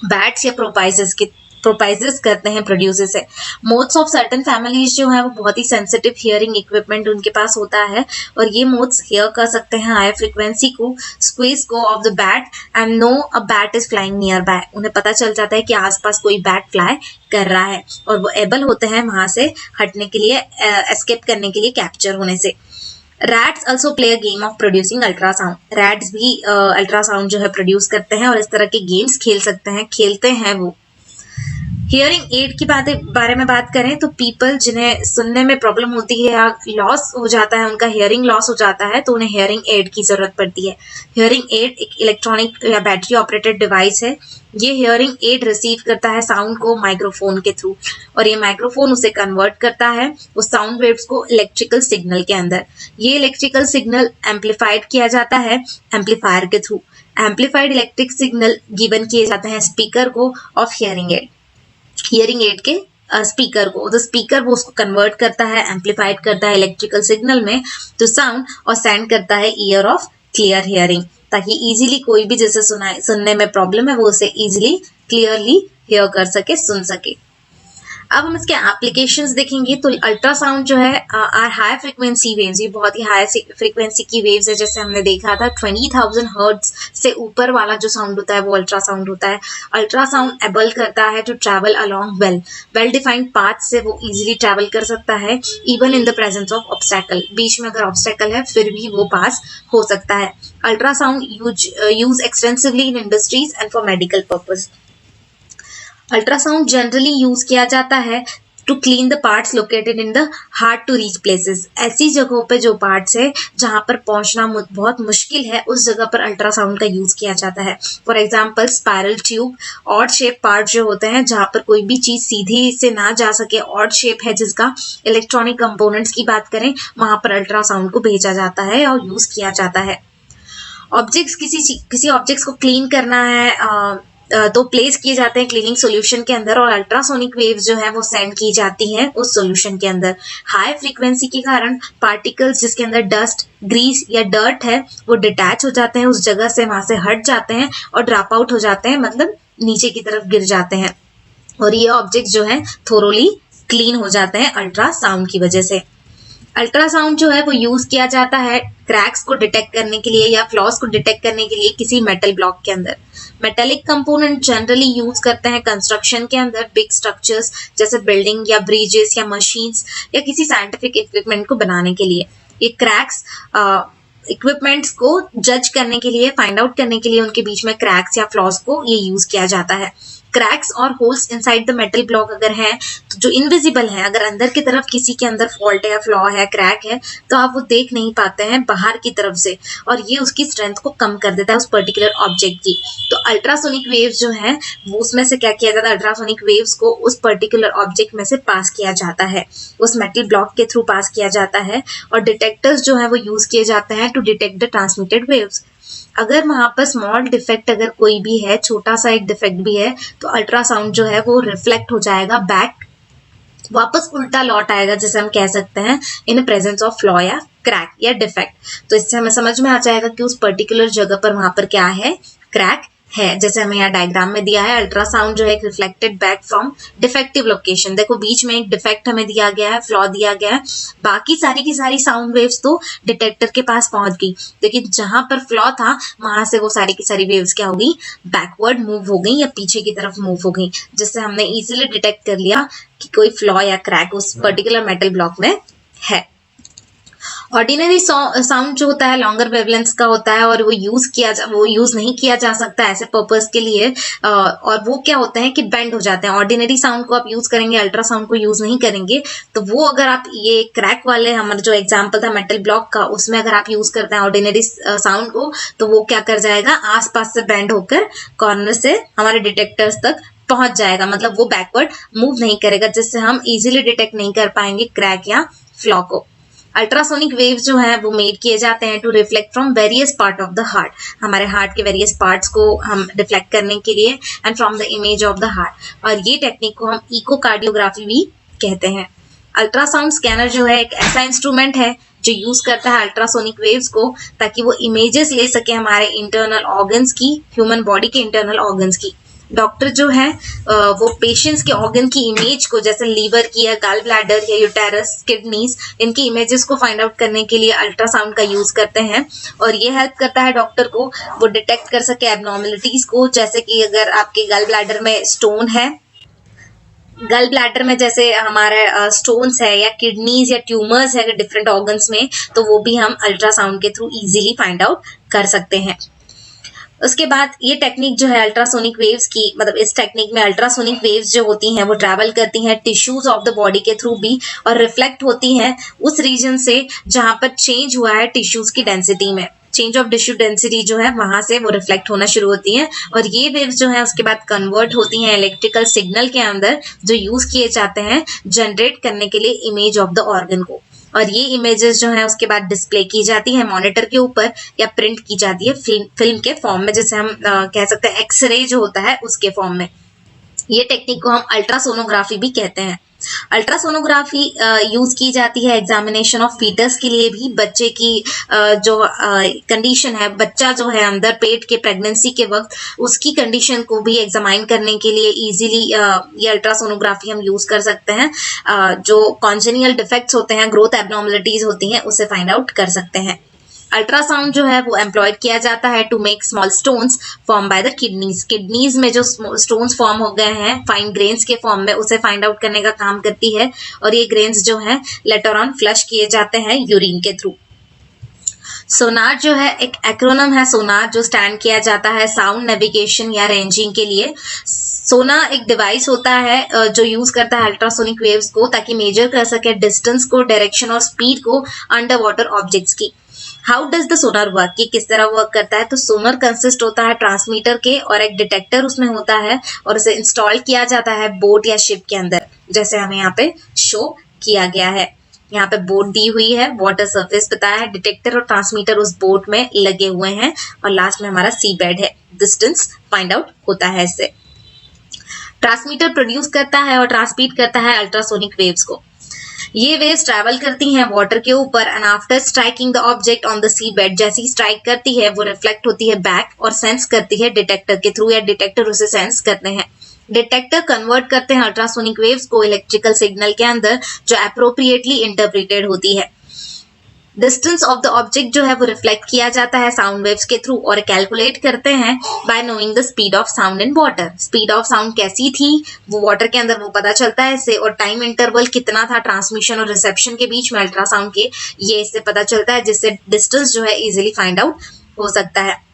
बैट्स या प्रोपाइजर्स करते हैं प्रोड्यूसर से। मोड्स ऑफ सर्टेन फैमिलीज जो है वो बहुत ही सेंसिटिव हियरिंग इक्विपमेंट उनके पास होता है, और ये मोड्स हियर कर सकते हैं हाई फ्रीक्वेंसी को, स्क्वीज को of the bat and know a bat is flying near by. उन्हें पता चल जाता है कि आसपास कोई बैट फ्लाई कर रहा है, और वो एबल होते हैं वहां से हटने के लिए, एस्केप करने के लिए कैप्चर होने से। Rats also play a game of producing ultrasound. Rats भी अल्ट्रासाउंड जो है प्रोड्यूस करते हैं और इस तरह के गेम्स खेलते हैं वो। हियरिंग एड की बारे में बात करें तो पीपल जिन्हें सुनने में प्रॉब्लम होती है या लॉस हो जाता है, उनका हियरिंग लॉस हो जाता है, तो उन्हें हियरिंग एड की जरूरत पड़ती है। हियरिंग एड एक इलेक्ट्रॉनिक या बैटरी ऑपरेटेड डिवाइस है। ये हियरिंग एड रिसीव करता है साउंड को माइक्रोफोन के थ्रू, और ये माइक्रोफोन उसे कन्वर्ट करता है उस साउंड वेव्स को इलेक्ट्रिकल सिग्नल के अंदर। ये इलेक्ट्रिकल सिग्नल एम्पलीफाइड किया जाता है एम्पलीफायर के through. Amplified electric signal given किए जाते हैं स्पीकर को ऑफ हियरिंग एड के स्पीकर को। तो स्पीकर वो उसको कन्वर्ट करता है, एम्पलीफाइड करता है इलेक्ट्रिकल सिग्नल में तो साउंड, और सेंड करता है ईयर ऑफ क्लियर हियरिंग, ताकि इजीली कोई भी जैसे सुनने में प्रॉब्लम है वो उसे इजीली क्लियरली हियर कर सके, सुन सके। अब हम इसके एप्लीकेशंस देखेंगे तो अल्ट्रासाउंड जो है आर हाई फ्रीक्वेंसी वेव्स, ये बहुत ही हाई फ्रीक्वेंसी की वेव्स है। जैसे हमने देखा था 20,000 हर्ट्ज से ऊपर वाला जो साउंड होता है वो अल्ट्रासाउंड होता है। अल्ट्रासाउंड एबल करता है to travel along well defined path से वो इजीली ट्रैवल कर सकता है, even in the presence of obstacle. बीच में अगर ऑब्स्टेकल है फिर भी वो पास हो सकता है। Ultrasound use extensively in industries and for medical purpose. Ultrasound generally use किया जाता है to clean the parts located in the hard to reach places. ऐसी जगहों पे जो पार्ट्स है जहां पर पहुंचना बहुत मुश्किल है, उस जगह पर अल्ट्रासाउंड का यूज किया जाता है। For example spiral tube, odd shape part जो होते हैं जहां पर कोई भी चीज सीधी से ना जा सके, ऑड शेप है जिसका, इलेक्ट्रॉनिक कंपोनेंट्स की बात करें वहां पर अल्ट्रासाउंड को भेजा जाता है और यूज किया जाता है। ऑब्जेक्ट्स, किसी ऑब्जेक्ट्स को क्लीन करना है तो प्लेस किए जाते हैं क्लीनिंग सॉल्यूशन के अंदर, और अल्ट्रासोनिक वेव्स जो है वो सेंड की जाती हैं उस सॉल्यूशन के अंदर। हाई फ्रीक्वेंसी के कारण पार्टिकल्स जिसके अंदर डस्ट, ग्रीस या डर्ट है वो डिटैच हो जाते हैं उस जगह से, वहां से हट जाते हैं और ड्रॉप आउट हो जाते हैं, मतलब नीचे की तरफ गिर जाते हैं, और ये ऑब्जेक्ट जो है थोरोली क्लीन हो जाते हैं अल्ट्रासाउंड की वजह से। अल्ट्रासाउंड जो है वो यूज किया जाता है क्रैक्स को डिटेक्ट करने के लिए या फ्लॉस को डिटेक्ट करने के लिए किसी मेटल ब्लॉक के अंदर। मेटेलिक कंपोनेंट जनरली यूज करते हैं कंस्ट्रक्शन के अंदर, बिग स्ट्रक्चर्स जैसे बिल्डिंग या ब्रिजेस या मशीन्स या किसी साइंटिफिक इक्विपमेंट को बनाने के लिए। ये क्रैक्स इक्विपमेंट्स को जज करने के लिए, फाइंड आउट करने के लिए उनके बीच में क्रैक्स या फ्लॉस को ये यूज किया जाता है। क्रैक्स और holes inside the metal block अगर हैं तो जो इनविजिबल है, अगर अंदर की तरफ किसी के अंदर फॉल्ट है, फ्लॉ है, क्रैक है, तो आप वो देख नहीं पाते हैं बाहर की तरफ से, और ये उसकी स्ट्रेंथ को कम कर देता है उस पर्टिकुलर ऑब्जेक्ट की। तो अल्ट्रासोनिक वेव्स जो है वो उसमें से क्या किया जाता है, अल्ट्रासोनिक वेव्स को उस पर्टिकुलर ऑब्जेक्ट में से पास किया जाता है, उस मेटल ब्लॉक के थ्रू पास किया जाता है, और डिटेक्टर्स जो है वो यूज किए जाते हैं to detect the transmitted waves. अगर वहां पर स्मॉल डिफेक्ट अगर कोई भी है, छोटा सा एक डिफेक्ट भी है, तो अल्ट्रासाउंड जो है वो रिफ्लेक्ट हो जाएगा बैक, वापस उल्टा लौट आएगा, जैसे हम कह सकते हैं इन प्रेजेंस ऑफ फ्लॉ या क्रैक या डिफेक्ट। तो इससे हमें समझ में आ जाएगा कि उस पर्टिकुलर जगह पर वहां पर क्या है, क्रैक है। जैसे हमें यहाँ डायग्राम में दिया है, अल्ट्रासाउंड जो है reflected back from defective location. देखो बीच में एक डिफेक्ट हमें दिया गया है, फ्लॉ दिया गया है, बाकी सारी की सारी साउंड वेव्स तो डिटेक्टर के पास पहुंच गई, लेकिन जहां पर फ्लॉ था वहां से वो सारी की सारी वेव्स क्या हो गई, बैकवर्ड मूव हो गई या पीछे की तरफ मूव हो गई, जिससे हमने इजीली डिटेक्ट कर लिया कि कोई फ्लॉ या क्रैक उस पर्टिकुलर मेटल ब्लॉक में है। ऑर्डिनरी साउंड जो होता है लॉन्गर वेवलेंथ का होता है, और वो यूज नहीं किया जा सकता ऐसे पर्पस के लिए, और वो क्या होते हैं कि बेंड हो जाते हैं। ऑर्डिनरी साउंड को आप यूज करेंगे, अल्ट्रासाउंड को यूज नहीं करेंगे, तो वो अगर आप ये क्रैक वाले, हमारा जो एग्जांपल था मेटल ब्लॉक का, उसमें अगर आप यूज करते हैं ऑर्डिनरी साउंड को, तो वो क्या कर जाएगा, आसपास से बेंड होकर कॉर्नर से हमारे डिटेक्टर्स तक पहुंच जाएगा, मतलब वो बैकवर्ड मूव नहीं करेगा, जिससे हम इजीली डिटेक्ट नहीं कर पाएंगे क्रैक या फ्लॉ को। अल्ट्रासोनिक वेव्स जो है वो मेड किए जाते हैं to reflect from various part of the heart, हमारे हार्ट के वेरियस पार्ट्स को हम रिफ्लेक्ट करने के लिए, and from the image of the heart. और ये टेक्निक को हम इकोकार्डियोग्राफी भी कहते हैं। अल्ट्रासाउंड स्कैनर जो है एक ऐसा इंस्ट्रूमेंट है जो यूज करता है अल्ट्रासोनिक वेव्स को ताकि वो इमेजेस ले सके हमारे इंटरनल ऑर्गन्स की, ह्यूमन बॉडी के इंटरनल ऑर्गन्स की। डॉक्टर जो है वो पेशेंट्स के ऑर्गन की इमेज को, जैसे लीवर की या गॉल ब्लैडर या यूटेरस, किडनीज, इनकी इमेजेस को फाइंड आउट करने के लिए अल्ट्रासाउंड का यूज करते हैं। और ये हेल्प करता है डॉक्टर को वो डिटेक्ट कर सके एबनॉर्मलिटीज को, जैसे कि अगर आपके गॉल ब्लैडर में स्टोन है, गल ब्लैडर में जैसे हमारे स्टोन्स है या किडनीज या ट्यूमर्स है डिफरेंट ऑर्गन्स में, तो वो भी हम अल्ट्रासाउंड के थ्रू इजीली फाइंड आउट कर सकते हैं। उसके बाद ये टेक्निक जो है अल्ट्रासोनिक वेव्स की, मतलब इस टेक्निक में अल्ट्रासोनिक वेव्स जो होती हैं वो ट्रैवल करती हैं टिश्यूज ऑफ द बॉडी के थ्रू भी, और रिफ्लेक्ट होती हैं उस रीजन से जहां पर चेंज हुआ है टिश्यूज की डेंसिटी में। चेंज ऑफ टिश्यू डेंसिटी जो है वहां से वो रिफ्लेक्ट होना शुरू होती है, और ये वेव्स जो है उसके बाद कन्वर्ट होती हैं इलेक्ट्रिकल सिग्नल के अंदर जो यूज किए जाते हैं जनरेट करने के लिए इमेज ऑफ द ऑर्गन को। और ये इमेजेस जो है उसके बाद डिस्प्ले की जाती है मॉनिटर के ऊपर या प्रिंट की जाती है फिल्म के फॉर्म में, जैसे हम कह सकते हैं एक्सरे जो होता है उसके फॉर्म में। ये टेक्निक को हम अल्ट्रासोनोग्राफी भी कहते हैं। अल्ट्रासोनोग्राफी यूज की जाती है एग्जामिनेशन ऑफ फीटस के लिए भी, बच्चे की जो कंडीशन है, बच्चा जो है अंदर पेट के प्रेगनेंसी के वक्त उसकी कंडीशन को भी एग्जामाइन करने के लिए इजीली ये अल्ट्रासोनोग्राफी हम यूज कर सकते हैं। जो कॉन्जेनियल डिफेक्ट्स होते हैं, ग्रोथ एबनॉर्मलिटीज होती हैं, उसे फाइंड आउट कर सकते हैं। अल्ट्रासाउंड जो है वो एम्प्लॉयड किया जाता है to make small stones form by the kidneys. Kidneys में जो स्टोन्स फॉर्म हो गए हैं फाइन ग्रेन्स के फॉर्म में, उसे फाइंड आउट करने का काम करती है, और ये ग्रेन्स जो है लेटर ऑन फ्लश किए जाते हैं यूरिन के थ्रू। सोनार जो है एक एक्रोनम है, सोनार जो स्टैंड किया जाता है साउंड नेविगेशन या रेंजिंग के लिए। सोनार एक डिवाइस होता है जो यूज करता है अल्ट्रासोनिक वेव्स को ताकि मेजर कर सके डिस्टेंस को, डायरेक्शन और स्पीड को अंडर वाटर ऑब्जेक्ट्स की। How does the Sonar work, ये किस तरह वर्क करता है? तो सोनार कंसिस्ट होता है ट्रांसमीटर के और एक डिटेक्टर उसमें होता है, और उसे इंस्टॉल किया जाता है बोट या शिप के अंदर, जैसे हमें यहाँ पे शो किया गया है। यहाँ पे बोट दी हुई है, वाटर सरफेस बताया है, डिटेक्टर और ट्रांसमीटर उस बोट में लगे हुए हैं, और लास्ट में हमारा सी बेड है। डिस्टेंस फाइंड आउट होता है इससे। ट्रांसमीटर प्रोड्यूस करता है और ट्रांसमिट करता है अल्ट्रासोनिक वेव्स को। ये वेव्स ट्रैवल करती हैं वाटर के ऊपर, and after striking the object on the sea bed, जैसे ही स्ट्राइक करती है वो रिफ्लेक्ट होती है बैक और सेंस करती है डिटेक्टर के थ्रू, या डिटेक्टर उसे सेंस करते हैं। डिटेक्टर कन्वर्ट करते हैं अल्ट्रासोनिक वेव्स को इलेक्ट्रिकल सिग्नल के अंदर जो एप्रोप्रिएटली इंटरप्रिटेड होती है। डिस्टेंस ऑफ द ऑब्जेक्ट जो है वो रिफ्लेक्ट किया जाता है साउंड वेव्स के थ्रू, और कैलकुलेट करते हैं bye knowing the speed of sound in water. Speed of sound कैसी थी वो वाटर के अंदर वो पता चलता है इससे, और टाइम इंटरवल कितना था ट्रांसमिशन और रिसेप्शन के बीच में अल्ट्रासाउंड के, ये इससे पता चलता है, जिससे डिस्टेंस जो है इजीली फाइंड आउट हो सकता है।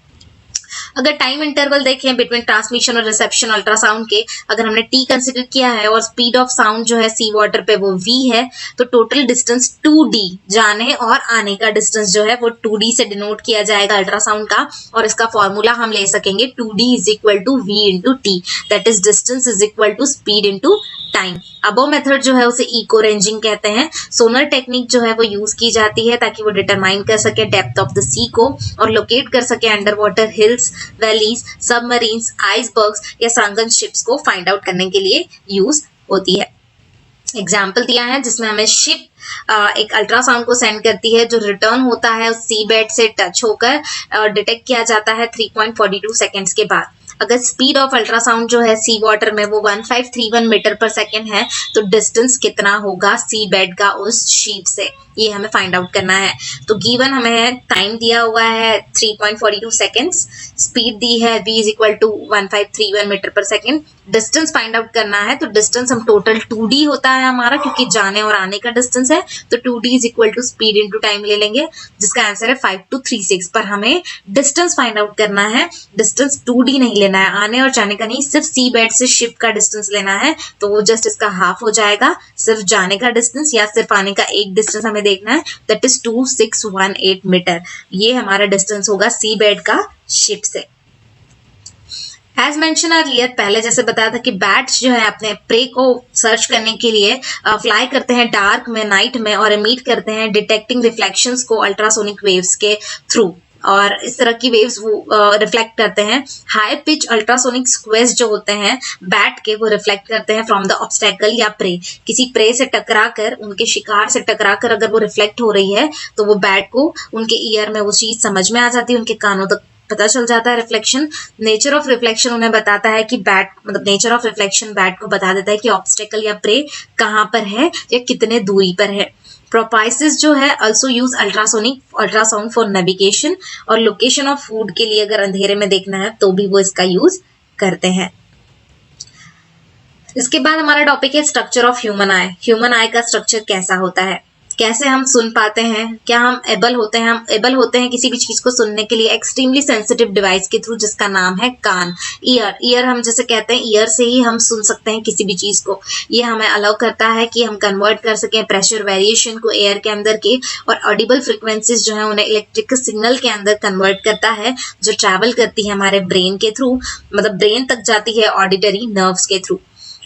अगर टाइम इंटरवल देखें बिटवीन ट्रांसमिशन और रिसेप्शन अल्ट्रासाउंड के, अगर हमने टी कंसिडर किया है और स्पीड ऑफ साउंड जो है सी वाटर पे वो v है, तो टोटल डिस्टेंस 2d, जाने और आने का डिस्टेंस जो है वो 2d से डिनोट किया जाएगा अल्ट्रासाउंड का, और इसका फॉर्मूला हम ले सकेंगे 2d is equal to v into t, that is distance is equal to speed into time. Above method जो है उसे इको रेंजिंग कहते हैं। सोनर टेक्निक जो है वो यूज की जाती है ताकि वो डिटरमाइन कर सके डेप्थ ऑफ द सी को, और लोकेट कर सके under water hills, valleys, submarines, icebergs या संकन शिप्स को फाइंड आउट करने के लिए यूज होती है। एग्जाम्पल दिया है जिसमें हमें शिप एक अल्ट्रासाउंड को सेंड करती है जो रिटर्न होता है उस सी बेड से टच होकर डिटेक्ट किया जाता है 3.42 सेकेंड्स के बाद। अगर स्पीड ऑफ अल्ट्रासाउंड जो है सी वाटर में वो 1531 मीटर पर सेकेंड है, तो डिस्टेंस कितना होगा सी बेड का उस शीप से, ये हमें फाइंड आउट करना है। तो गिवन हमें टाइम दिया हुआ है 3.42 सेकेंड्स, स्पीड दी है v is equal to 1531 metre per second, distance find out करना है। तो डिस्टेंस हम टोटल 2d होता है हमारा, क्योंकि जाने और आने का डिस्टेंस है, तो 2d is equal to speed into time ले लेंगे, जिसका आंसर है 5236। पर हमें डिस्टेंस फाइंड आउट करना है, डिस्टेंस 2d नहीं लेना है, आने और जाने का नहीं, सिर्फ सी बेड से शिप का डिस्टेंस लेना है, तो वो जस्ट इसका हाफ हो जाएगा। सिर्फ जाने का डिस्टेंस या सिर्फ आने का एक डिस्टेंस हमें देखना है, दैट इज 2618 मीटर। ये हमारा डिस्टेंस होगा सी बेड का शिप से। एज मेंशन अर्लियर, पहले जैसे बताया था कि बैट्स जो है अपने प्रे को सर्च करने के लिए फ्लाई करते हैं डार्क में, नाइट में, और एमिट करते हैं डिटेक्टिंग रिफ्लेक्शंस को अल्ट्रासोनिक वेव्स के थ्रू, और इस तरह की वेव्स वो रिफ्लेक्ट करते हैं। हाई पिच अल्ट्रासोनिक स्क्वेज जो होते हैं बैट के, वो रिफ्लेक्ट करते हैं फ्रॉम द ऑब्स्टेकल या प्रे, किसी प्रे से टकरा कर, उनके शिकार से टकरा कर अगर वो रिफ्लेक्ट हो रही है तो वो बैट को, उनके ईयर में वो चीज समझ में आ जाती है, उनके कानों तक पता चल जाता है रिफ्लेक्शन। नेचर ऑफ रिफ्लेक्शन उन्हें बताता है कि बैट, मतलब नेचर ऑफ रिफ्लेक्शन बैट को बता देता है कि ऑब्स्टेकल या प्रे कहाँ पर है या कितने दूरी पर है। प्रोपाइसिस जो है also use ultrasound for navigation, और लोकेशन ऑफ फूड के लिए अगर अंधेरे में देखना है तो भी वो इसका यूज करते हैं। इसके बाद हमारा टॉपिक है structure of human I. Human आई का स्ट्रक्चर कैसा होता है, कैसे हम सुन पाते हैं, क्या हम एबल होते हैं किसी भी चीज को सुनने के लिए एक्सट्रीमली सेंसिटिव डिवाइस के थ्रू, जिसका नाम है कान। ईयर हम जैसे कहते हैं, ईयर से ही हम सुन सकते हैं किसी भी चीज को। ये हमें अलाउ करता है कि हम कन्वर्ट कर सकें प्रेशर वेरिएशन को एयर के अंदर के, और ऑडिबल फ्रिक्वेंसीज जो है उन्हें इलेक्ट्रिकल सिग्नल के अंदर कन्वर्ट करता है, जो ट्रैवल करती है हमारे ब्रेन के थ्रू, मतलब ब्रेन तक जाती है ऑडिटरी नर्व्स के थ्रू।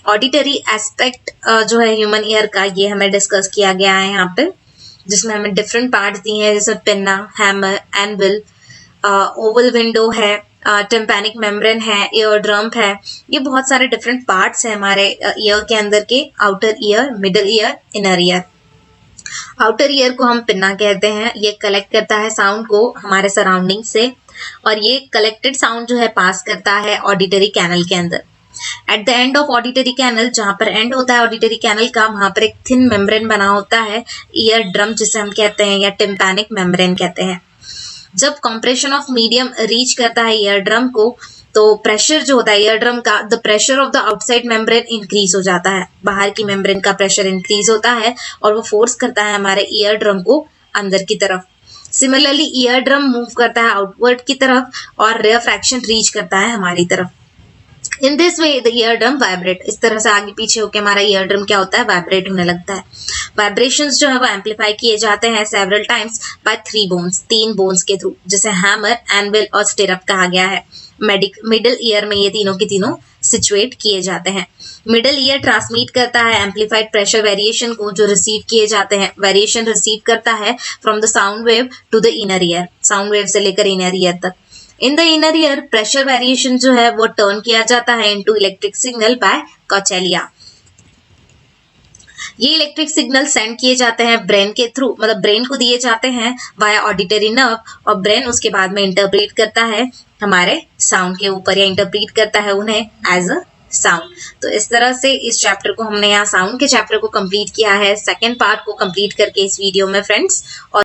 ऑडिटरी एस्पेक्ट जो है ह्यूमन ईयर का, ये हमें डिस्कस किया गया है यहाँ पे, जिसमें हमें डिफरेंट पार्ट्स दिए हैं, जैसे pinna, hammer, anvil, Oval window है, टिम्पैनिक मेम्ब्रेन है, ईयर ड्रम है। ये बहुत सारे डिफरेंट पार्ट्स हैं हमारे ईयर के अंदर के, outer ear, middle ear, inner ear. Outer ear को हम पिन्ना कहते हैं, ये कलेक्ट करता है साउंड को हमारे सराउंडिंग से, और ये कलेक्टेड साउंड जो है पास करता है ऑडिटरी कैनल के अंदर। At the end of auditory canal, जहां पर एंड होता है ऑडिटरी कैनल का, वहां पर एक थिन मेम्ब्रेन बना होता है, ईयर ड्रम जिसे हम कहते हैं, या टिम्पैनिक मेम्ब्रेन कहते हैं। जब कंप्रेशन ऑफ मीडियम रीच करता है ईयर ड्रम को, तो प्रेशर जो होता है ईयर ड्रम का, the pressure of the outside membrane increase हो जाता है, बाहर की मेम्ब्रेन का प्रेशर इंक्रीज होता है, और वो फोर्स करता है हमारे ईयर ड्रम को अंदर की तरफ। सिमिलरली ईयर ड्रम मूव करता है आउटवर्ड की तरफ, और रेयर फ्रैक्शन रीच करता है हमारी तरफ। In this way the ear drum vibrate, इस तरह से आगे पीछे होकर हमारा ईयर ड्रम क्या होता है, वाइब्रेट होने लगता है। वाइब्रेशंस जो है वो एम्पलीफाई किए जाते हैं several times bye 3 bones, 3 bones के थ्रू, जिसे हैमर, एनविल और स्टिरअप कहा गया है। मिडिल ईयर में ये तीनों के तीनों सिचुएट किए जाते हैं। मिडिल ईयर ट्रांसमिट करता है एम्पलीफाइड प्रेशर वेरिएशन को, जो रिसीव किए जाते हैं, वेरिएशन रिसीव करता है from the sound wave to the inner ear, sound wave से लेकर इनर ईयर तक। In the inner ear pressure variation जो है वो टर्न किया जाता है into electric signal by cochlea. ये इलेक्ट्रिक सिग्नल सेंड किए जाते हैं ब्रेन के थ्रू, मतलब ब्रेन को दिए जाते हैं वाया ऑडिटरी नर्व, और ब्रेन उसके बाद में इंटरप्रेट करता है हमारे साउंड के ऊपर, या इंटरप्रेट करता है उन्हें एज अ साउंड। तो इस तरह से इस चैप्टर को हमने यहाँ साउंड के चैप्टर को कंप्लीट किया है, सेकेंड पार्ट को कंप्लीट करके इस वीडियो में फ्रेंड्स। और